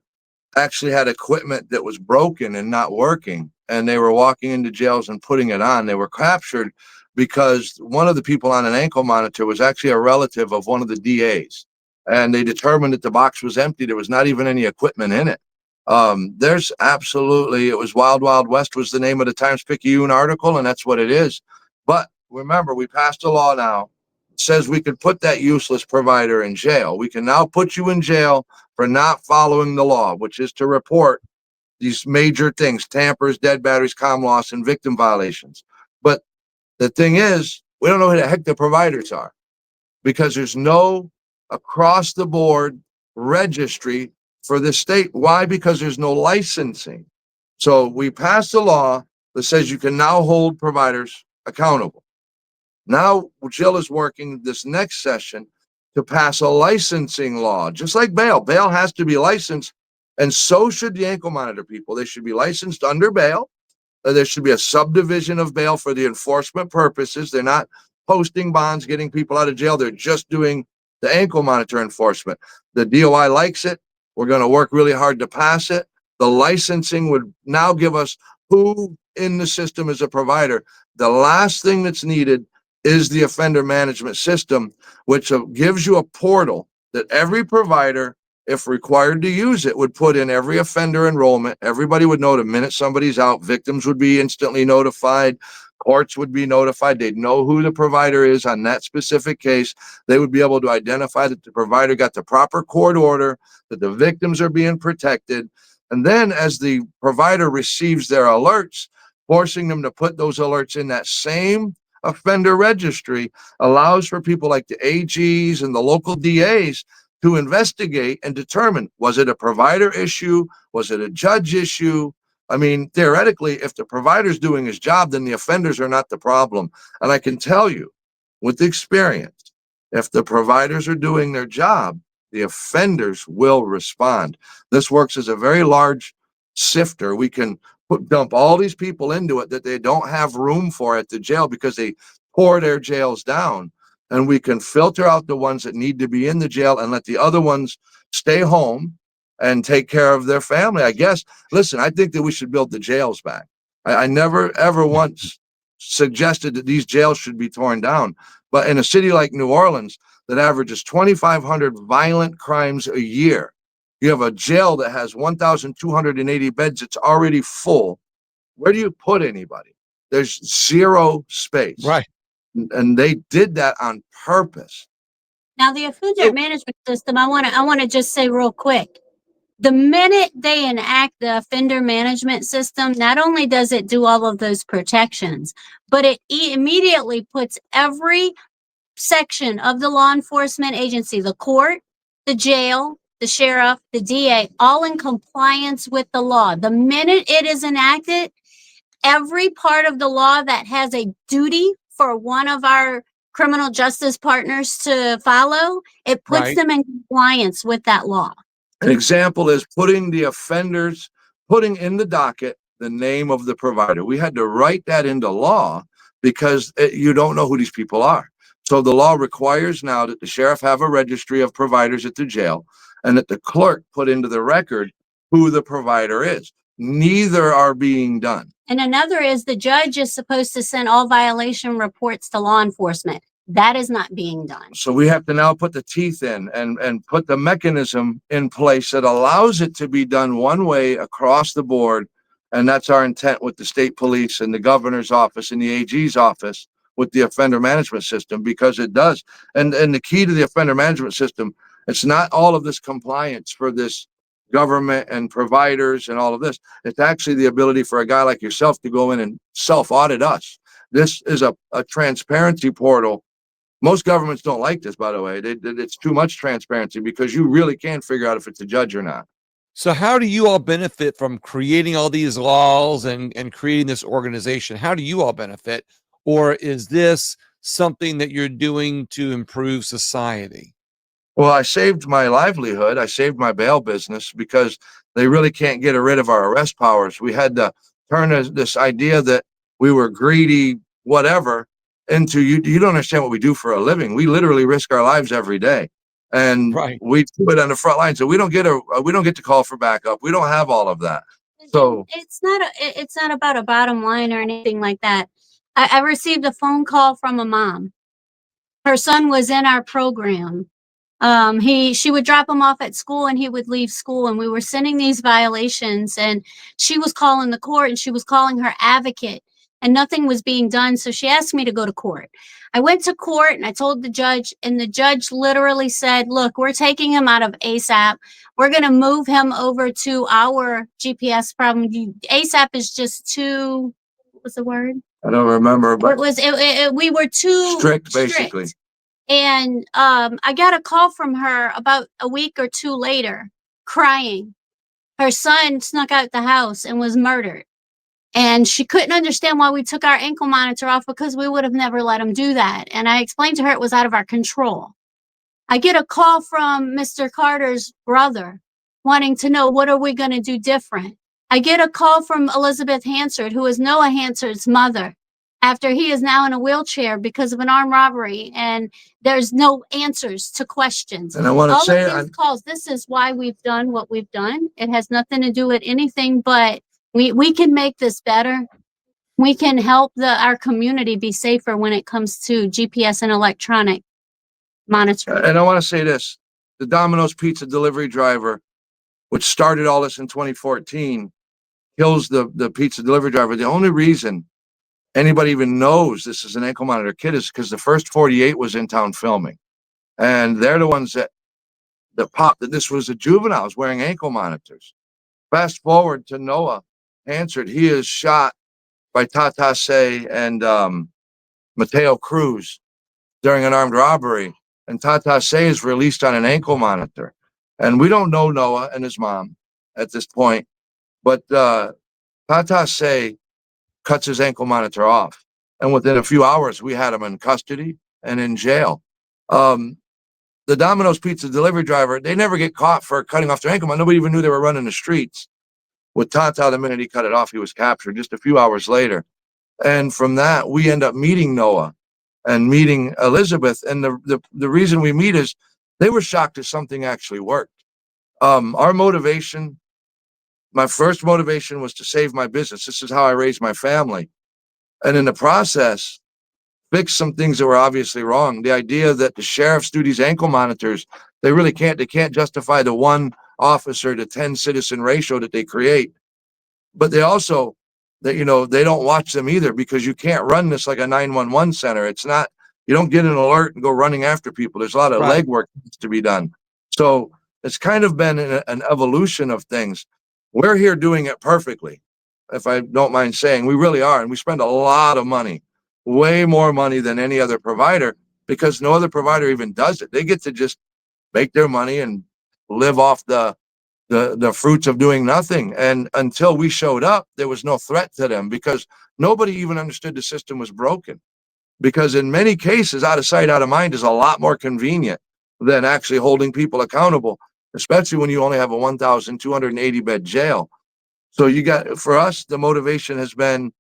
actually had equipment that was broken and not working, and they were walking into jails and putting it on. They were captured because one of the people on an ankle monitor was actually a relative of one of the DAs, and they determined that the box was empty. There was not even any equipment in it. There's absolutely, it was Wild Wild West was the name of the Times-Picayune article, and that's what it is. But remember, we passed a law now that says we could put that useless provider in jail. We can now put you in jail for not following the law, which is to report these major things: tampers, dead batteries, comm loss, and victim violations. But the thing is, we don't know who the heck the providers are because there's no across the board registry for the state. Why? Because there's no licensing. So we passed a law that says you can now hold providers accountable. Now Jill is working this next session to pass a licensing law, just like bail. Bail has to be licensed, and so should the ankle monitor people. They should be licensed under bail. There should be a subdivision of bail for the enforcement purposes. They're not posting bonds, getting people out of jail. They're just doing the ankle monitor enforcement. The DOI likes it. We're going to work really hard to pass it. The licensing would now give us who in the system is a provider. The last thing that's needed is the offender management system, which gives you a portal that every provider, if required to use it, would put in every offender enrollment. Everybody would know the minute somebody's out. Victims would be instantly notified. Courts would be notified. They'd know who the provider is on that specific case. They would be able to identify that the provider got the proper court order, that the victims are being protected. And then as the provider receives their alerts, forcing them to put those alerts in that same offender registry allows for people like the AGs and the local DAs to investigate and determine, was it a provider issue? Was it a judge issue? I mean, theoretically, if the provider's doing his job, then the offenders are not the problem. And I can tell you with experience, if the providers are doing their job, the offenders will respond. This works as a very large sifter. We can dump all these people into it that they don't have room for at the jail because they pour their jails down. And we can filter out the ones that need to be in the jail and let the other ones stay home and take care of their family. I guess, listen, I think that we should build the jails back. I never, ever once suggested that these jails should be torn down. But in a city like New Orleans that averages 2,500 violent crimes a year, you have a jail that has 1,280 beds. It's already full. Where do you put anybody? There's zero space.
Right.
And they did that on purpose.
Now, the offender management system, I want to just say real quick, the minute they enact the offender management system, not only does it do all of those protections, but it immediately puts every section of the law enforcement agency, the court, the jail, the sheriff, the DA, all in compliance with the law. The minute it is enacted, every part of the law that has a duty for one of our criminal justice partners to follow, it puts them in compliance with that law.
An example is putting in the docket the name of the provider. We had to write that into law because you don't know who these people are. So the law requires now that the sheriff have a registry of providers at the jail and that the clerk put into the record who the provider is. Neither are being done.
And another is the judge is supposed to send all violation reports to law enforcement. That is not being done.
So we have to now put the teeth in and put the mechanism in place that allows it to be done one way across the board. And that's our intent with the state police and the governor's office and the AG's office with the offender management system, because it does. And the key to the offender management system, it's not all of this compliance for this government and providers and all of this. It's actually the ability for a guy like yourself to go in and self-audit us. This is a transparency portal. Most governments don't like this, by the way. It's too much transparency because you really can't figure out if it's a judge or not.
So how do you all benefit from creating all these laws and creating this organization? How do you all benefit? Or is this something that you're doing to improve society?
Well, I saved my livelihood. I saved my bail business because they really can't get rid of our arrest powers. We had to turn this idea that we were greedy, whatever, into you don't understand what we do for a living. We literally risk our lives every day. And
Right.
we do it on the front line. So we don't get to call for backup. We don't have all of that. So
it's not about a bottom line or anything like that. I received a phone call from a mom. Her son was in our program. She would drop him off at school and he would leave school, and we were sending these violations, and she was calling the court and she was calling her advocate, and nothing was being done. So she asked me to go to court. I went to court and I told the judge, and the judge literally said, look, we're taking him out of ASAP. We're going to move him over to our GPS problem. ASAP is just too, what was the word?
I don't remember, but
we were too
strict, basically.
And I got a call from her about a week or two later, crying. Her son snuck out the house and was murdered. And she couldn't understand why we took our ankle monitor off, because we would have never let him do that. And I explained to her it was out of our control. I get a call from Mr. Carter's brother wanting to know, what are we going to do different? I get a call from Elizabeth Hansard, who is Noah Hansard's mother, after he is now in a wheelchair because of an armed robbery, and there's no answers to questions.
And I want to say,
all of these calls, this is why we've done what we've done. It has nothing to do with anything, but we can make this better. We can help our community be safer when it comes to GPS and electronic monitoring.
And I want to say this, the Domino's pizza delivery driver, which started all this in 2014, kills the pizza delivery driver. The only reason anybody even knows this is an ankle monitor kit is because the first 48 was in town filming. And they're the ones that popped that this was a juvenile wearing ankle monitors. Fast forward to Noah Hansard. He is shot by Tata Say and Mateo Cruz during an armed robbery. And Tata Say is released on an ankle monitor. And we don't know Noah and his mom at this point, but Tata Say cuts his ankle monitor off. And within a few hours, we had him in custody and in jail. The Domino's pizza delivery driver, they never get caught for cutting off their ankle monitor. Nobody even knew they were running the streets. With Tata, the minute he cut it off, he was captured just a few hours later. And from that, we end up meeting Noah and meeting Elizabeth. And the reason we meet is they were shocked that something actually worked. Our motivation, my first motivation was to save my business. This is how I raised my family. And in the process, fix some things that were obviously wrong. The idea that the sheriffs do these ankle monitors, they can't justify the 1 officer to 10 citizen ratio that they create. But they also, they don't watch them either, because you can't run this like a 911 center. It's not, you don't get an alert and go running after people. There's a lot of
Right.
legwork to be done. So it's kind of been an evolution of things. We're here doing it perfectly, if I don't mind saying. We really are. And we spend a lot of money, way more money than any other provider, because no other provider even does it. They get to just make their money and live off the fruits of doing nothing. And until we showed up, there was no threat to them, because nobody even understood the system was broken. Because in many cases, out of sight, out of mind is a lot more convenient than actually holding people accountable. especially when you only have a 1,280 bed jail. So for us, the motivation has been,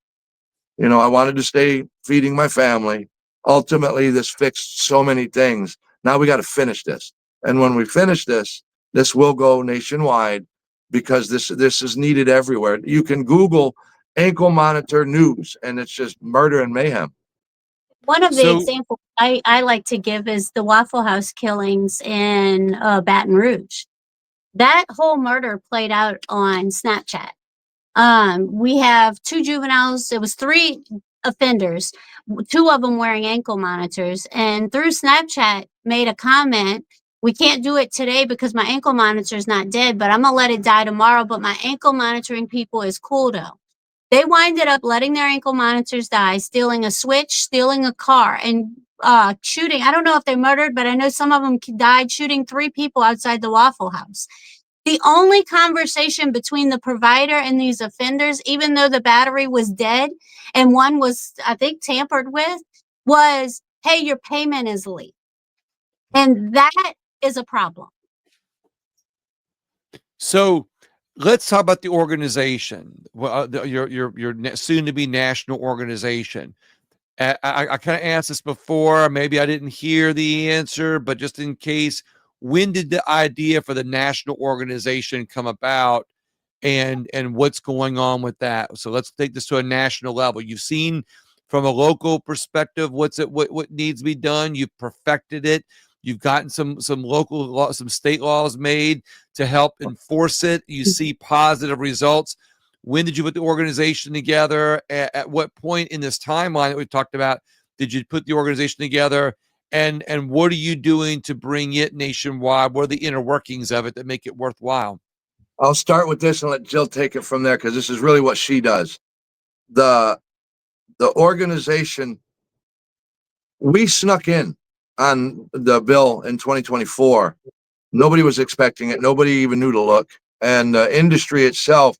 I wanted to stay feeding my family. Ultimately, this fixed so many things. Now we got to finish this. And when we finish this, this will go nationwide because this is needed everywhere. You can Google ankle monitor news and it's just murder and mayhem.
One of the
So
examples I like to give is the Waffle House killings in Baton Rouge. That whole murder played out on Snapchat. We have 2 juveniles. It was 3 offenders, 2 of them wearing ankle monitors, and through Snapchat made a comment. We can't do it today because my ankle monitor is not dead, but I'm gonna let it die tomorrow. But my ankle monitoring people is cool though. They winded up letting their ankle monitors die, stealing a switch, stealing a car, and shooting. I don't know if they murdered, but I know some of them died shooting 3 people outside the Waffle House. The only conversation between the provider and these offenders, even though the battery was dead and one was, I think, tampered with, was, hey, your payment is late. And that is a problem.
So let's talk about the organization, your soon to be national organization. I kind of asked this before. Maybe I didn't hear the answer, but just in case, when did the idea for the national organization come about, and what's going on with that? So let's take this to a national level. You've seen from a local perspective what needs to be done. You've perfected it. You've gotten some local law, some state laws made to help enforce it. You see positive results. When did you put the organization together? At what point in this timeline that we talked about did you put the organization together? And what are you doing to bring it nationwide? What are the inner workings of it that make it worthwhile?
I'll start with this and let Jill take it from there because this is really what she does. The organization, we snuck in on the bill in 2024. Nobody was expecting it. Nobody even knew to look. And the industry itself,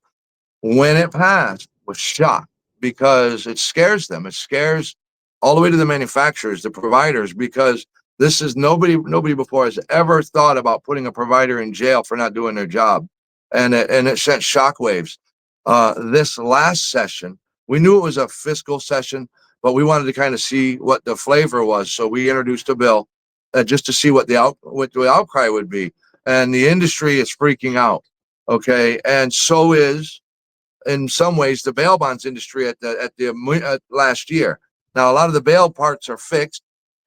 when it passed, was shocked because it scares them. It scares all the way to the manufacturers, the providers, because this is nobody before has ever thought about putting a provider in jail for not doing their job. And it sent shockwaves. This last session, we knew it was a fiscal session, but we wanted to kind of see what the flavor was. So we introduced a bill just to see what the outcry would be. And the industry is freaking out. Okay. And so is, in some ways, the bail bonds industry at last year. Now, a lot of the bail parts are fixed.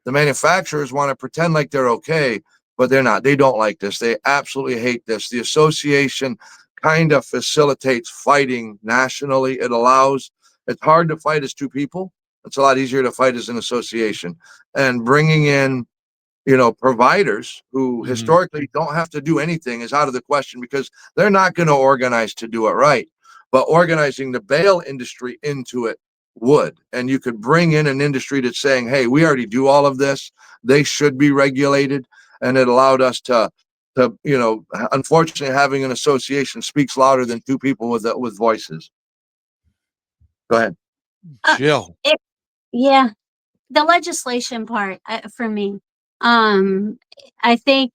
The manufacturers want to pretend like they're okay, but they're not. They don't like this. They absolutely hate this. The association kind of facilitates fighting nationally. It's hard to fight as 2 people. It's a lot easier to fight as an association. And bringing in, providers who historically don't have to do anything is out of the question because they're not going to organize to do it right. But organizing the bail industry into it would. And you could bring in an industry that's saying, hey, we already do all of this. They should be regulated. And it allowed us to unfortunately, having an association speaks louder than 2 people with voices. Go ahead.
Jill.
Yeah. The legislation part for me, I think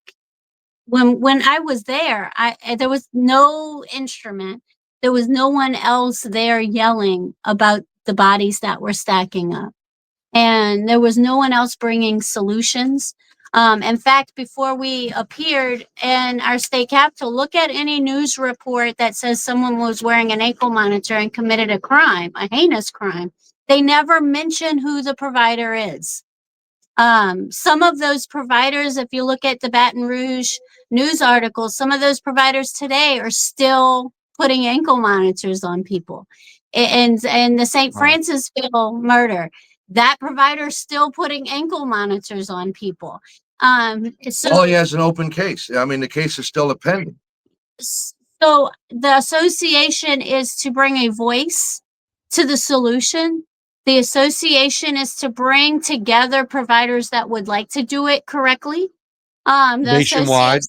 when I was there, there was no instrument. There was no one else there yelling about the bodies that were stacking up. And there was no one else bringing solutions. In fact, before we appeared in our state capitol, look at any news report that says someone was wearing an ankle monitor and committed a crime, a heinous crime. They never mention who the provider is. Some of those providers, if you look at the Baton Rouge news articles, some of those providers today are still putting ankle monitors on people. And the St. Francisville murder, that provider is still putting ankle monitors on people.
So he has an open case. I mean, the case is still pending.
So the association is to bring a voice to the solution. The association is to bring together providers that would like to do it correctly.
Nationwide,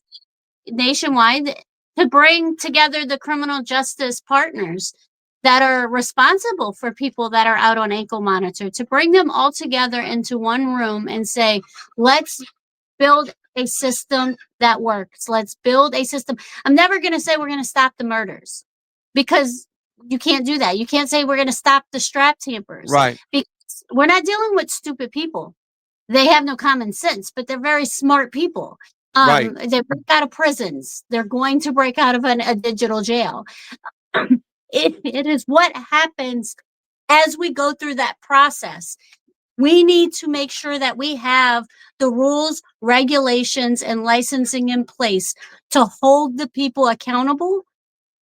to bring together the criminal justice partners that are responsible for people that are out on ankle monitor, to bring them all together into one room and say, let's build a system that works. Let's build a system. I'm never going to say we're going to stop the murders, because you can't do that. You can't say we're going to stop the strap tampers,
Right.
because we're not dealing with stupid people. They have no common sense, but they're very smart people.
Right.
They break out of prisons. They're going to break out of a digital jail. It is what happens as we go through that process. We need to make sure that we have the rules, regulations, and licensing in place to hold the people accountable,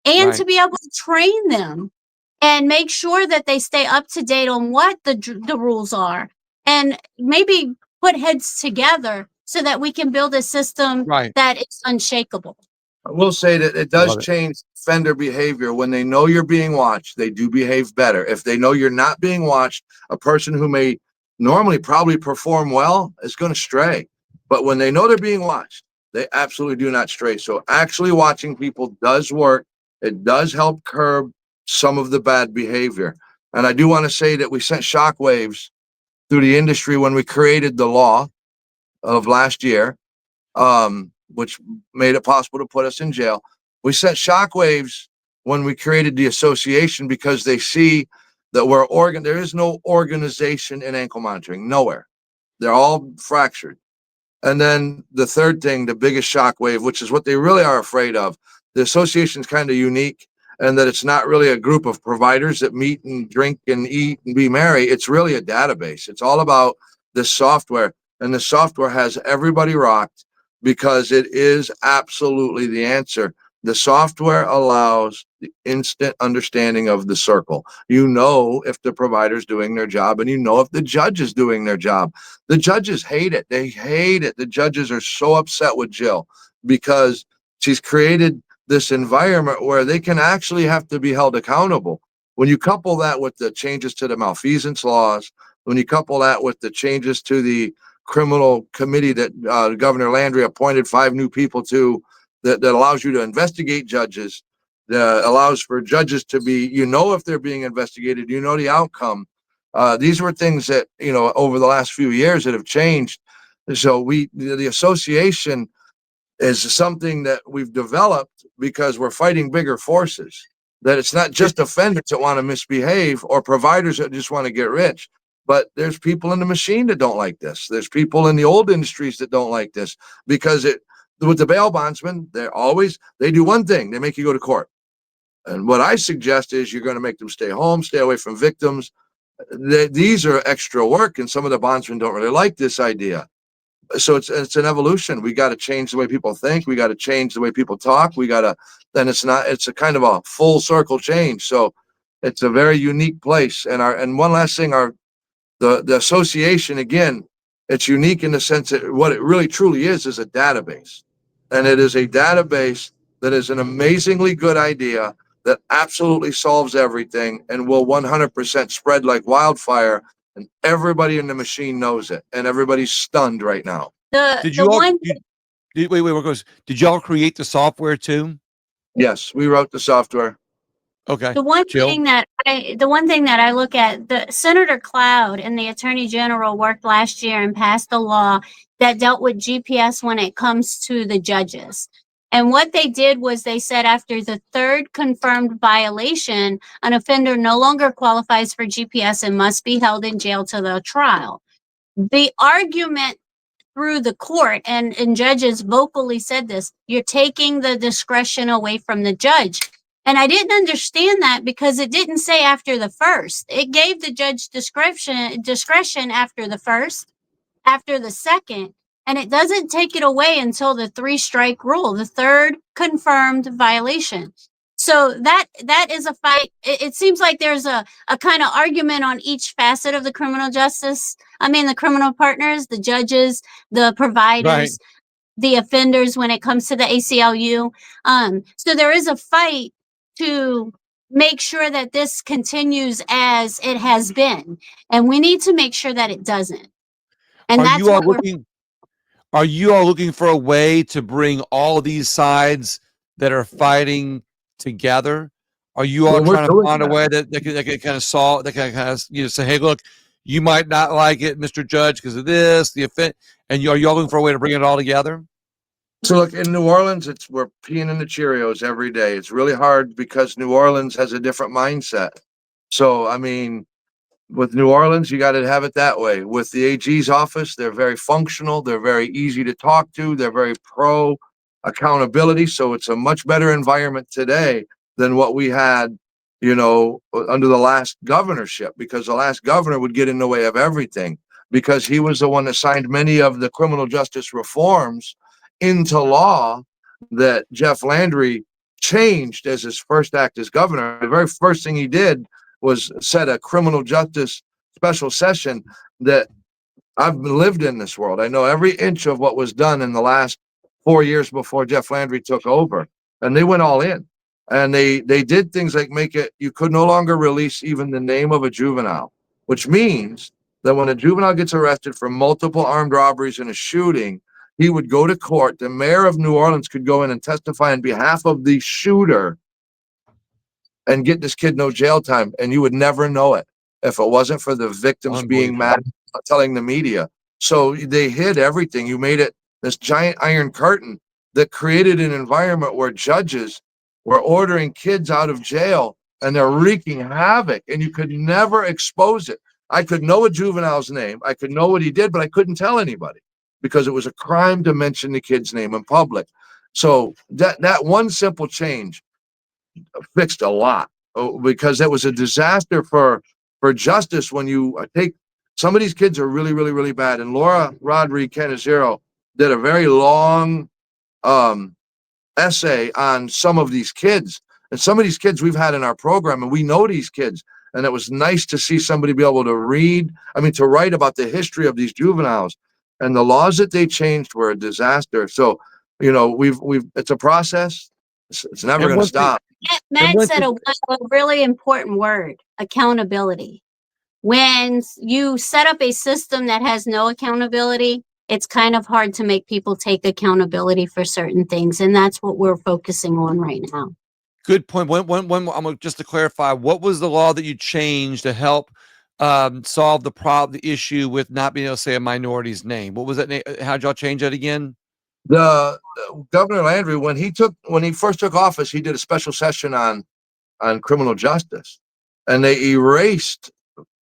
and
Right.
to be able to train them and make sure that they stay up to date on what the rules are, and maybe put heads together so that we can build a system
Right.
that is unshakable.
I will say that it does
Love it.
change offender behavior. When they know you're being watched, they do behave better. If they know you're not being watched, a person who may normally probably perform well is going to stray. But when they know they're being watched, they absolutely do not stray. So actually watching people does work. It does help curb some of the bad behavior. And I do want to say that we sent shockwaves through the industry when we created the law of last year, which made it possible to put us in jail. We sent shockwaves when we created the association, because they see that there is no organization in ankle monitoring, nowhere. They're all fractured. And then the third thing, the biggest shockwave, which is what they really are afraid of, the association is kind of unique, and that it's not really a group of providers that meet and drink and eat and be merry. It's really a database. It's all about this software, and the software has everybody rocked because it is absolutely the answer. The software allows the instant understanding of the circle. You know if the provider's doing their job, and you know if the judge is doing their job. The judges hate it. They hate it. The judges are so upset with Jill because she's created this environment where they can actually have to be held accountable. When you couple that with the changes to the malfeasance laws, when you couple that with the changes to the criminal committee that Governor Landry appointed 5 new people to, that allows you to investigate judges, that allows for judges to be, if they're being investigated, the outcome. These were things that, over the last few years that have changed. So the association is something that we've developed because we're fighting bigger forces, that it's not just offenders that want to misbehave or providers that just want to get rich, but there's people in the machine that don't like this. There's people in the old industries that don't like this, because with the bail bondsmen, they do one thing: they make you go to court. And what I suggest is you're going to make them stay home, stay away from victims. These are extra work, and some of the bondsmen don't really like this idea. So it's an evolution. We got to change the way people think. We got to change the way people talk. It's a kind of a full circle change. So it's a very unique place. And one last thing, the association, again, it's unique in the sense that what it really truly is a database. And it is a database that is an amazingly good idea that absolutely solves everything and will 100% spread like wildfire. And everybody in the machine knows it, and everybody's stunned right now.
Did y'all create the software too?
Yes, we wrote the software.
Okay.
The one
Jill?
thing that I look at, the Senator Cloud and the Attorney General worked last year and passed a law that dealt with GPS when it comes to the judges. And what they did was they said after the 3rd confirmed violation, an offender no longer qualifies for GPS and must be held in jail till the trial. The argument through the court, and judges vocally said this, you're taking the discretion away from the judge. And I didn't understand that, because it didn't say after the 1st. It gave the judge discretion after the 1st, after the 2nd, and it doesn't take it away until the 3-strike rule, the 3rd confirmed violation. So that is a fight. It seems like there's a kind of argument on each facet of the the criminal partners, the judges, the providers,
Right.
the offenders when it comes to the ACLU. So there is a fight to make sure that this continues as it has been, and we need to make sure that it doesn't. And
Are you all looking for a way to bring all these sides that are fighting together? Are you all
Well, we're
trying to
doing
find a
that.
way that can kind of solve, that can kind of say, hey, look, you might not like it, Mr. Judge, because of this, the offense, and you're looking for a way to bring it all together?
So look, in New Orleans, we're peeing in the Cheerios every day. It's really hard because New Orleans has a different mindset. So, I mean, with New Orleans, you got to have it that way. With the AG's office, they're very functional. They're very easy to talk to. They're very pro accountability. So it's a much better environment today than what we had, under the last governorship, because the last governor would get in the way of everything because he was the one that signed many of the criminal justice reforms into law that Jeff Landry changed as his first act as governor. The very first thing he did was set a criminal justice special session that I've lived in this world. I know every inch of what was done in the last 4 years before Jeff Landry took over, and they went all in. And they did things like make it, you could no longer release even the name of a juvenile, which means that when a juvenile gets arrested for multiple armed robberies and a shooting, he would go to court. The mayor of New Orleans could go in and testify on behalf of the shooter and get this kid no jail time, and you would never know it if it wasn't for the victims being mad, telling the media. So they hid everything. You made it this giant iron curtain that created an environment where judges were ordering kids out of jail and they're wreaking havoc, and you could never expose it. I could know a juvenile's name, I could know what he did, but I couldn't tell anybody because it was a crime to mention the kid's name in public. So that one simple change fixed a lot, because that was a disaster for justice. When you take some of these kids are really, really, really bad. And Laura Rodriguez-Canizero did a very long essay on some of these kids. And some of these kids we've had in our program, and we know these kids. And it was nice to see somebody be able to to write about the history of these juveniles. And the laws that they changed were a disaster. So, it's a process. It's never going to stop.
Matt said a really important word: accountability. When you set up a system that has no accountability, it's kind of hard to make people take accountability for certain things. And that's what we're focusing on right now.
Good point. Just to clarify, what was the law that you changed to help solve the issue with not being able to say a minority's name? What was that? How'd y'all change that again?
The Governor Landry, when he first took office, he did a special session on criminal justice, and they erased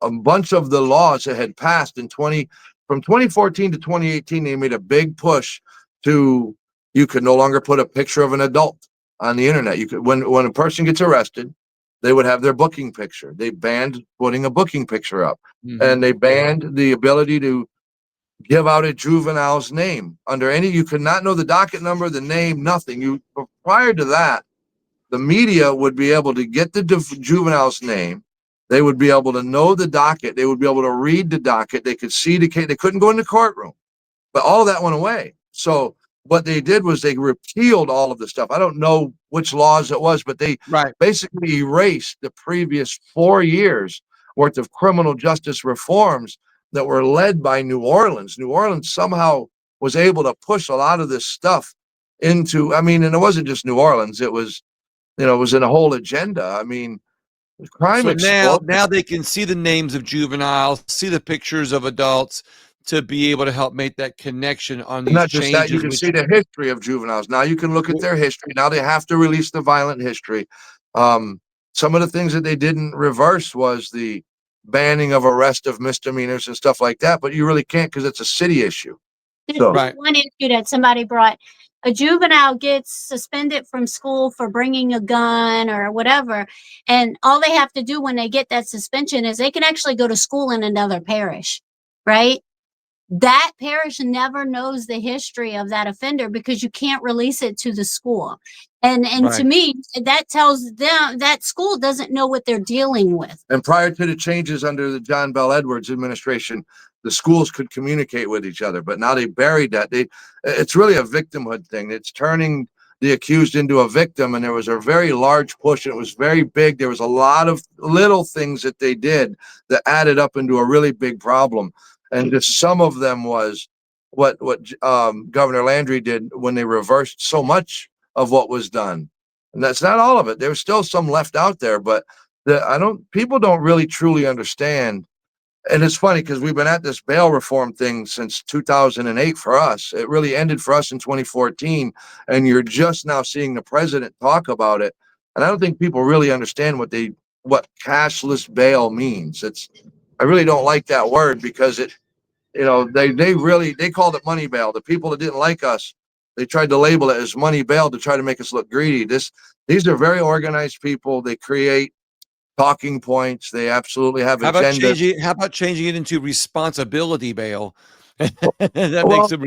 a bunch of the laws that had passed from 2014 to 2018. They made a big push to, you could no longer put a picture of an adult on the internet. You could, when a person gets arrested, they would have their booking picture. They banned putting a booking picture up, and they banned the ability to give out a juvenile's name under any. You could not know the docket number, the name, nothing. Prior to that, the media would be able to get the juvenile's name. They would be able to know the docket. They would be able to read the docket. They could see the case. They couldn't go in the courtroom, but all of that went away. So what they did was they repealed all of the stuff. I don't know which laws it was, but they basically erased the previous 4 years worth of criminal justice reforms that were led by New Orleans. New Orleans somehow was able to push a lot of this stuff into, and it wasn't just New Orleans. It was, it was in a whole agenda. Crime
so now they can see the names of juveniles, see the pictures of adults, to be able to help make that connection on these
not
changes.
Just that, you can see the history of juveniles. Now you can look at their history. Now they have to release the violent history. Some of the things that they didn't reverse was the banning of arrest of misdemeanors and stuff like that, but you really can't because it's a city issue.
So one issue that somebody brought: a juvenile gets suspended from school for bringing a gun or whatever, and all they have to do when they get that suspension is they can actually go to school in another parish, right? That parish never knows the history of that offender because you can't release it to the school. And to me, that tells them that school doesn't know what they're dealing with.
And prior to the changes under the John Bell Edwards administration, the schools could communicate with each other, but now they buried that. It's really a victimhood thing. It's turning the accused into a victim, and there was a very large push, and it was very big. There was a lot of little things that they did that added up into a really big problem. And just some of them was what Governor Landry did when they reversed so much of what was done. And that's not all of it. There's still some left out there, but people don't really truly understand And it's funny because we've been at this bail reform thing since 2008 for us. It really ended for us in 2014. And you're just now seeing the president talk about it. And I don't think people really understand what cashless bail means. I really don't like that word because they called it money bail. The people that didn't like us, they tried to label it as money bail to try to make us look greedy. These are very organized people. They create talking points. They absolutely have agendas.
How about changing it into responsibility bail? That
Well,
makes them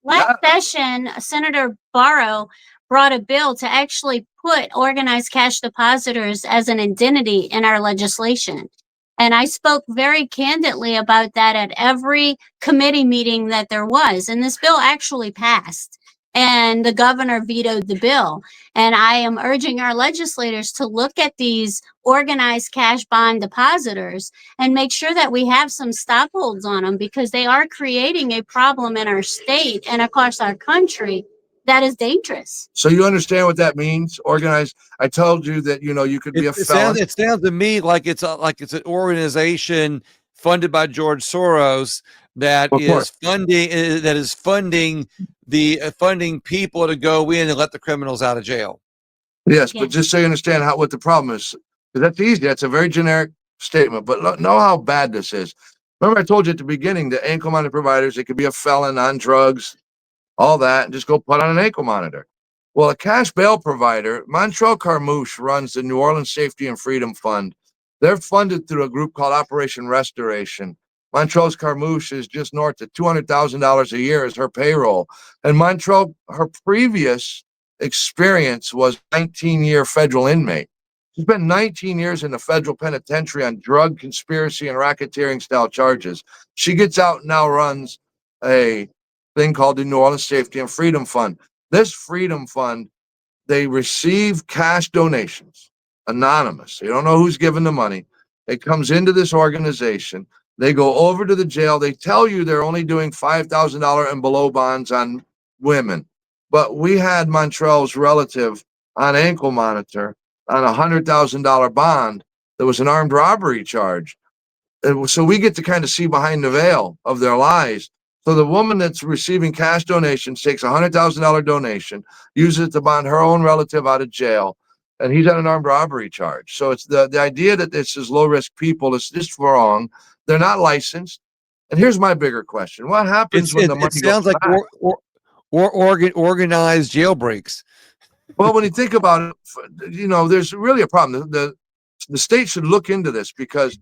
Last session, Senator Barrow brought a bill to actually put organized cash depositors as an identity in our legislation. And I spoke very candidly about that at every committee meeting that there was. And this bill actually passed. And the governor vetoed the bill. And I am urging our legislators to look at these organized cash bond depositors and make sure that we have some stop holds on them, because they are creating a problem in our state and across our country that is dangerous.
So you understand what that means? Organized. I told you that, you could be a felon.
It sounds to me like it's an organization funded by George Soros that is funding people to go in and let the criminals out of jail.
Yes, but just so you understand what the problem is, because that's easy. That's a very generic statement, but know how bad this is. Remember, I told you at the beginning that ankle monitor providers, it could be a felon on drugs, all that, and just go put on an ankle monitor. Well, a cash bail provider, Montrell Carmouche runs the New Orleans Safety and Freedom Fund. They're funded through a group called Operation Restoration. Montrell's Carmouche is just north of $200,000 a year as her payroll. And Montrell, her previous experience was 19-year federal inmate. She spent 19 years in the federal penitentiary on drug conspiracy and racketeering style charges. She gets out and now runs a thing called the New Orleans Safety and Freedom Fund. This Freedom Fund, they receive cash donations, anonymous. You don't know who's giving the money. It comes into this organization. They go over to the jail. They tell you they're only doing $5,000 and below bonds on women. But we had Montrell's relative on ankle monitor on a $100,000 bond. There was an armed robbery charge. So we get to kind of see behind the veil of their lies. So the woman that's receiving cash donations takes a $100,000 donation, uses it to bond her own relative out of jail, and he's on an armed robbery charge. So it's the idea that this is low-risk people is just wrong. They're not licensed. And here's my bigger question. What happens when the money
sounds
goes
like
back?
organized jailbreaks.
Well, when you think about it, there's really a problem. The state should look into this because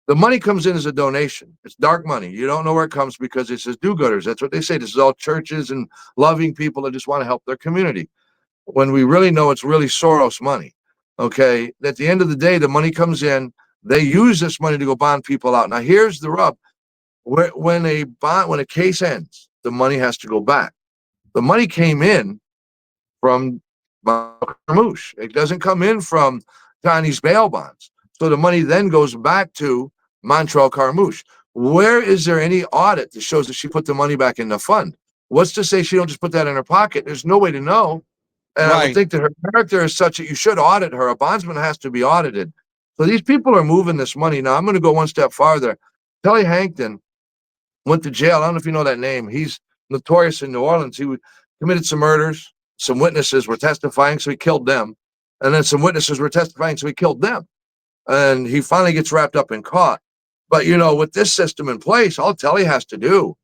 the money comes in as a donation. It's dark money. You don't know where it comes because it says do-gooders. That's what they say. This is all churches and loving people that just want to help their community. When we really know it's really Soros money. Okay. At the end of the day, the money comes in. They use this money to go bond people out. Now, here's the rub. When a case ends, the money has to go back. The money came in from Carmouche. It doesn't come in from Johnny's bail bonds. So the money then goes back to Montrell Carmouche. Where is there any audit that shows that she put the money back in the fund? What's to say she don't just put that in her pocket? There's no way to know. And I would think that her character is such that you should audit her. A bondsman has to be audited. So these people are moving this money. Now, I'm going to go one step farther. Kelly Hankton went to jail. I don't know if you know that name. He's notorious in New Orleans. He committed some murders. Some witnesses were testifying, so he killed them. And then some witnesses were testifying, so he killed them. And he finally gets wrapped up and caught. But, with this system in place, all Telly has to do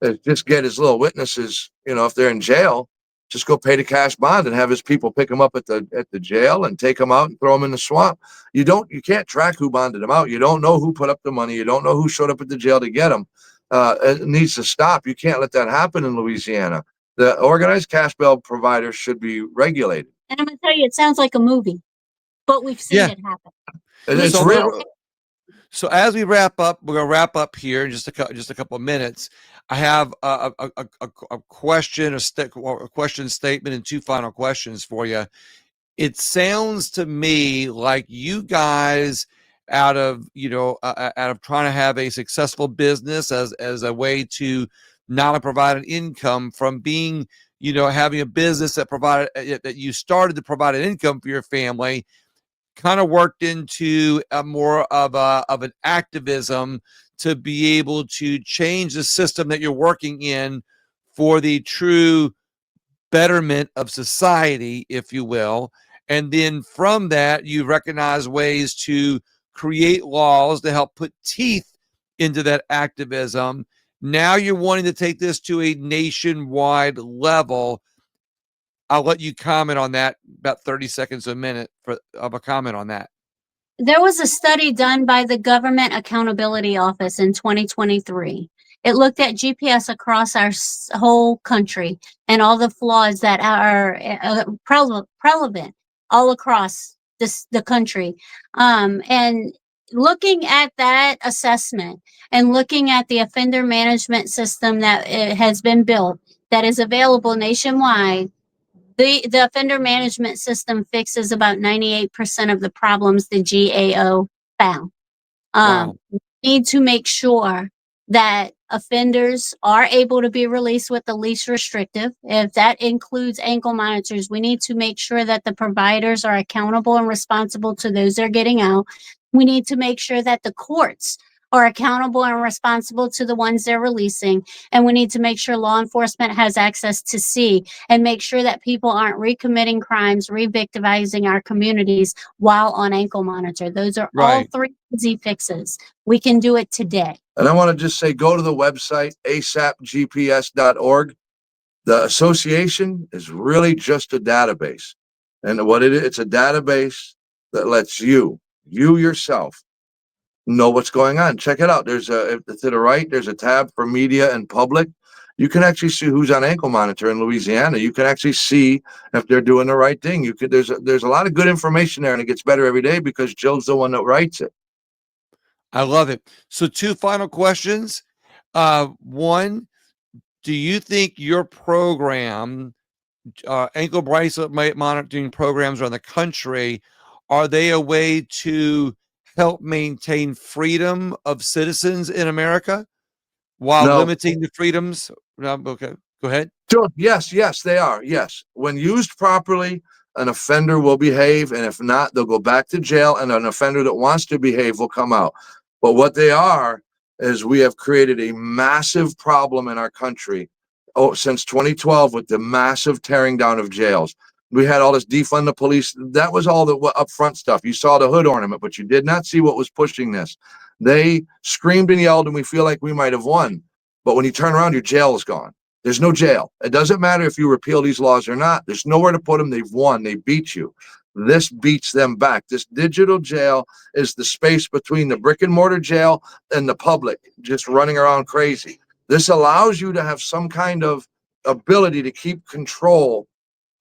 is just get his little witnesses, if they're in jail, just go pay the cash bond and have his people pick them up at the jail and take them out and throw them in the swamp. You can't track who bonded them out. You don't know who put up the money. You don't know who showed up at the jail to get them. It needs to stop. You can't let that happen in Louisiana. The organized cash bail providers should be regulated.
And I'm going to tell you, it sounds like a movie, but we've seen it happen.
It's real.
So as we wrap up, we're going to wrap up here in just a couple of minutes. I have a question, a question statement, and two final questions for you. It sounds to me like you guys, out of trying to have a successful business as a way to not only provide an income from being, having a business that you started to provide an income for your family, kind of worked into a more of an activism to be able to change the system that you're working in for the true betterment of society, if you will. And then from that, you recognize ways to create laws to help put teeth into that activism. Now you're wanting to take this to a nationwide level. I'll let you comment on that, about 30 seconds a minute of a comment on that.
There was a study done by the Government Accountability Office in 2023. It looked at GPS across our whole country and all the flaws that are prevalent all across the country. And looking at that assessment and looking at the offender management system that has been built, that is available nationwide, the offender management system fixes about 98% of the problems the GAO found.
Wow.
We need to make sure that offenders are able to be released with the least restrictive. If that includes ankle monitors, we need to make sure that the providers are accountable and responsible to those they're getting out. We need to make sure that the courts are accountable and responsible to the ones they're releasing. And we need to make sure law enforcement has access to see and make sure that people aren't recommitting crimes, re-victimizing our communities while on ankle monitor. Those are all
Right.
3 easy fixes. We can do it today.
And I want to just say, go to the website, asapgps.org. The association is really just a database. And what it is, it's a database that lets you yourself know what's going on. Check it out. There's to the right, there's a tab for media and public. You can actually see who's on ankle monitor in Louisiana. You can actually see if they're doing the right thing. You could, there's a lot of good information there, and it gets better every day because Jill's the one that writes it.
I love it. So 2 final questions. One, do you think your program, ankle bracelet monitoring programs around the country, are they a way to help maintain freedom of citizens in America while
No.
limiting the freedoms? Okay, go ahead.
Sure. Yes, they are. Yes. When used properly, an offender will behave, and if not, they'll go back to jail, and an offender that wants to behave will come out. But what they are is we have created a massive problem in our country since 2012 with the massive tearing down of jails. We had all this defund the police. That was all the upfront stuff. You saw the hood ornament, but you did not see what was pushing this. They screamed and yelled, and we feel like we might have won. But when you turn around, your jail is gone. There's no jail. It doesn't matter if you repeal these laws or not. There's nowhere to put them. They've won. They beat you. This beats them back. This digital jail is the space between the brick and mortar jail and the public just running around crazy. This allows you to have some kind of ability to keep control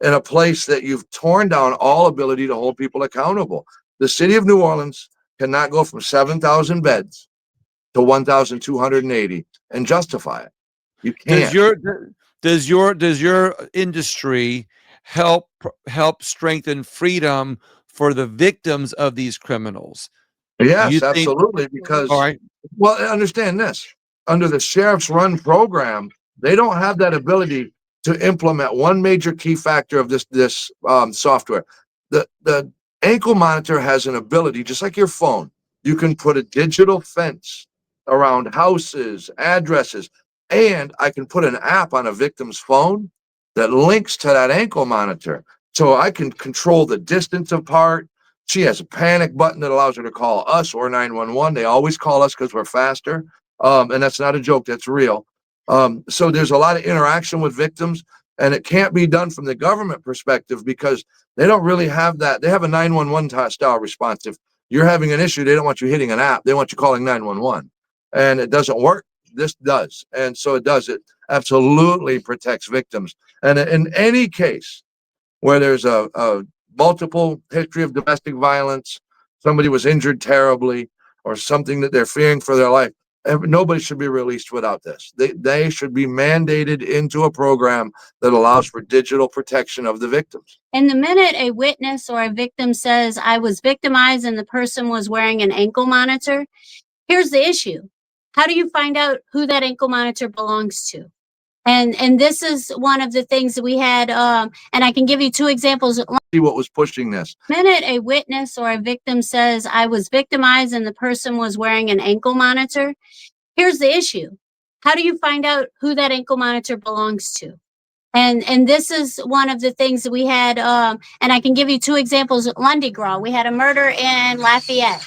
in a place that you've torn down all ability to hold people accountable. The city of New Orleans cannot go from 7,000 beds to 1,280 and justify it. You can't.
Does your industry help strengthen freedom for the victims of these criminals?
Yes, absolutely. Because,
all right.
Well, understand this: under the sheriff's run program, they don't have that ability to implement one major key factor of this software. The ankle monitor has an ability, just like your phone. You can put a digital fence around houses, addresses, and I can put an app on a victim's phone that links to that ankle monitor. So I can control the distance apart. She has a panic button that allows her to call us or 911. They always call us because we're faster. And that's not a joke, that's real. So there's a lot of interaction with victims, and it can't be done from the government perspective because they don't really have that. They have a 911 style response. If you're having an issue, they don't want you hitting an app. They want you calling 911, and it doesn't work. This does. And so it does. It absolutely protects victims. And in any case where there's a multiple history of domestic violence, somebody was injured terribly, or something that they're fearing for their life, nobody should be released without this. They should be mandated into a program that allows for digital protection of the victims.
And the minute a witness or a victim says, I was victimized and the person was wearing an ankle monitor, here's the issue. How do you find out who that ankle monitor belongs to? And this is one of the things that we had, and I can give you 2 examples.
See what was pushing this.
The minute a witness or a victim says, I was victimized and the person was wearing an ankle monitor, here's the issue. How do you find out who that ankle monitor belongs to? And this is one of the things that we had, and I can give you 2 examples. Lundy Gras, we had a murder in Lafayette.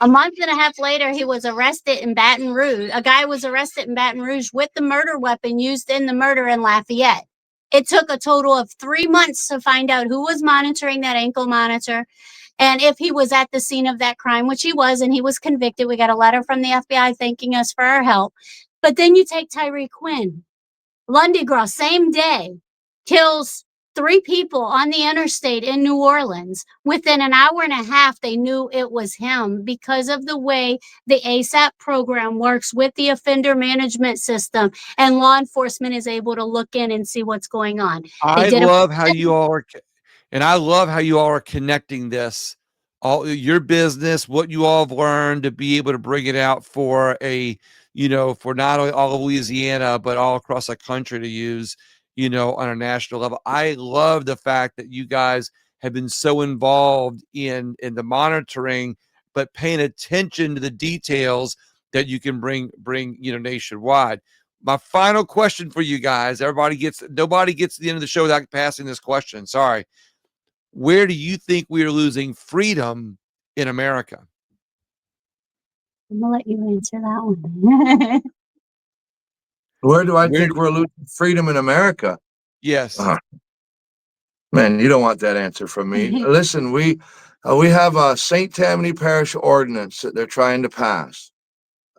A month and a half later, he was arrested in Baton Rouge. A guy was arrested in Baton Rouge with the murder weapon used in the murder in Lafayette. It took a total of 3 months to find out who was monitoring that ankle monitor and if he was at the scene of that crime, which he was, and he was convicted. We got a letter from the FBI thanking us for our help. But then you take Tyree Quinn. Lundy Gras, same day, kills 3 people on the interstate in New Orleans. Within an hour and a half, they knew it was him because of the way the ASAP program works with the offender management system, and law enforcement is able to look in and see what's going on.
I love how you all are, and I love how you all are connecting this, all your business, what you all have learned to be able to bring it out for a, for not only all of Louisiana, but all across the country to use, on a national level. I love the fact that you guys have been so involved in the monitoring, but paying attention to the details that you can bring, nationwide. My final question for you guys, nobody gets to the end of the show without passing this question. Sorry. Where do you think we are losing freedom in America?
I'm gonna let you answer that one.
Where do I think we're losing freedom in America?
Yes.
Man, you don't want that answer from me. Listen, we have a St. Tammany Parish ordinance that they're trying to pass.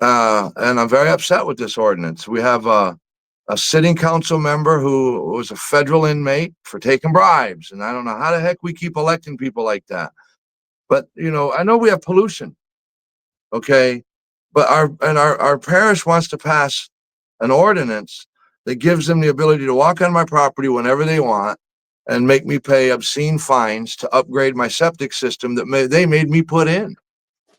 And I'm very upset with this ordinance. We have a sitting council member who was a federal inmate for taking bribes. And I don't know how the heck we keep electing people like that. But, I know we have pollution. Okay. But our parish wants to pass an ordinance that gives them the ability to walk on my property whenever they want and make me pay obscene fines to upgrade my septic system that they made me put in.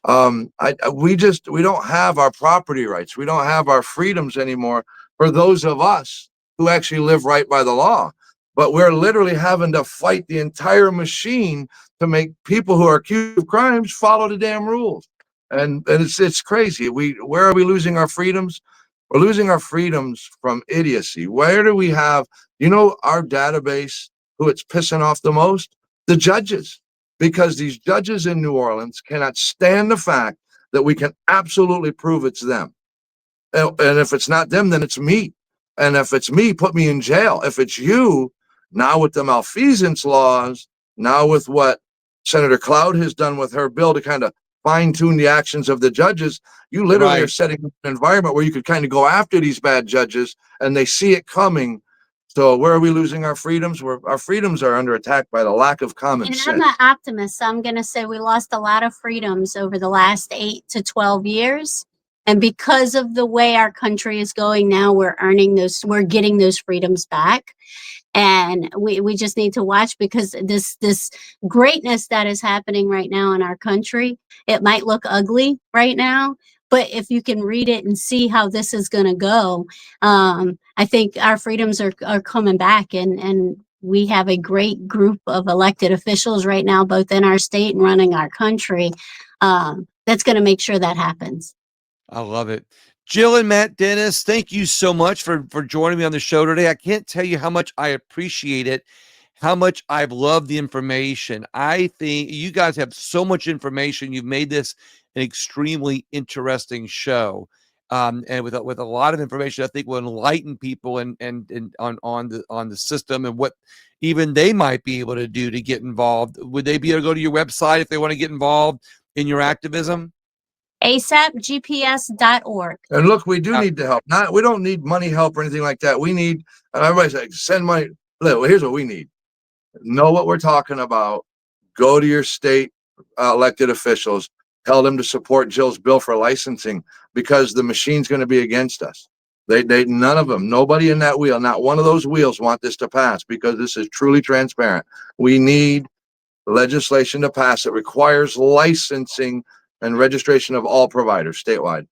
We don't have our property rights. We don't have our freedoms anymore for those of us who actually live right by the law. But we're literally having to fight the entire machine to make people who are accused of crimes follow the damn rules. And it's crazy. Where are we losing our freedoms? We're losing our freedoms from idiocy. Where do we have, our database, who it's pissing off the most? The judges. Because these judges in New Orleans cannot stand the fact that we can absolutely prove it's them. And if it's not them, then it's me. And if it's me, put me in jail. If it's you, now with the malfeasance laws, now with what Senator Cloud has done with her bill to kind of fine-tune the actions of the judges, you literally are setting up an environment where you could kind of go after these bad judges and they see it coming. So where are we losing our freedoms? Our freedoms are under attack by the lack of common sense.
I'm an optimist, so I'm going to say we lost a lot of freedoms over the last 8 to 12 years. And because of the way our country is going now, we're getting those freedoms back. And we just need to watch, because this greatness that is happening right now in our country, it might look ugly right now, but if you can read it and see how this is going to go, I think our freedoms are coming back, and we have a great group of elected officials right now, both in our state and running our country, that's going to make sure that happens.
I love it. Jill and Matt Dennis, thank you so much for joining me on the show today. I can't tell you how much I appreciate it, how much I've loved the information. I think you guys have so much information. You've made this an extremely interesting show, and with a lot of information, I think will enlighten people and on the system and what even they might be able to do to get involved. Would they be able to go to your website if they want to get involved in your activism?
asapgps.org.
And look, we do need the help. We don't need money help or anything like that. We need, and everybody's like, send money. Well, here's what we need. Know what we're talking about. Go to your state elected officials. Tell them to support Jill's bill for licensing, because the machine's going to be against us. They none of them, nobody in that wheel, not one of those wheels want this to pass, because this is truly transparent. We need legislation to pass that requires licensing and registration of all providers statewide.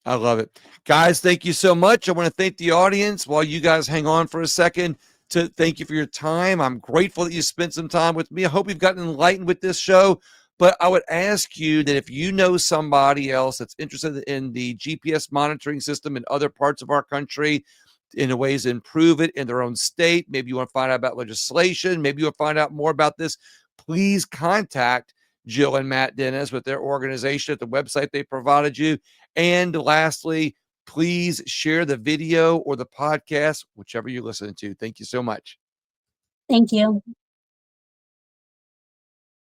I love it. Guys, thank you so much. I want to thank the audience while you guys hang on for a second to thank you for your time. I'm grateful that you spent some time with me. I hope you've gotten enlightened with this show. But I would ask you that if you know somebody else that's interested in the GPS monitoring system in other parts of our country, in ways to improve it in their own state, maybe you want to find out about legislation, maybe you want to find out more about this, please contact Jill and Matt Dennis with their organization at the website they provided you. And lastly, please share the video or the podcast, whichever you're listening to. Thank you so much.
Thank you.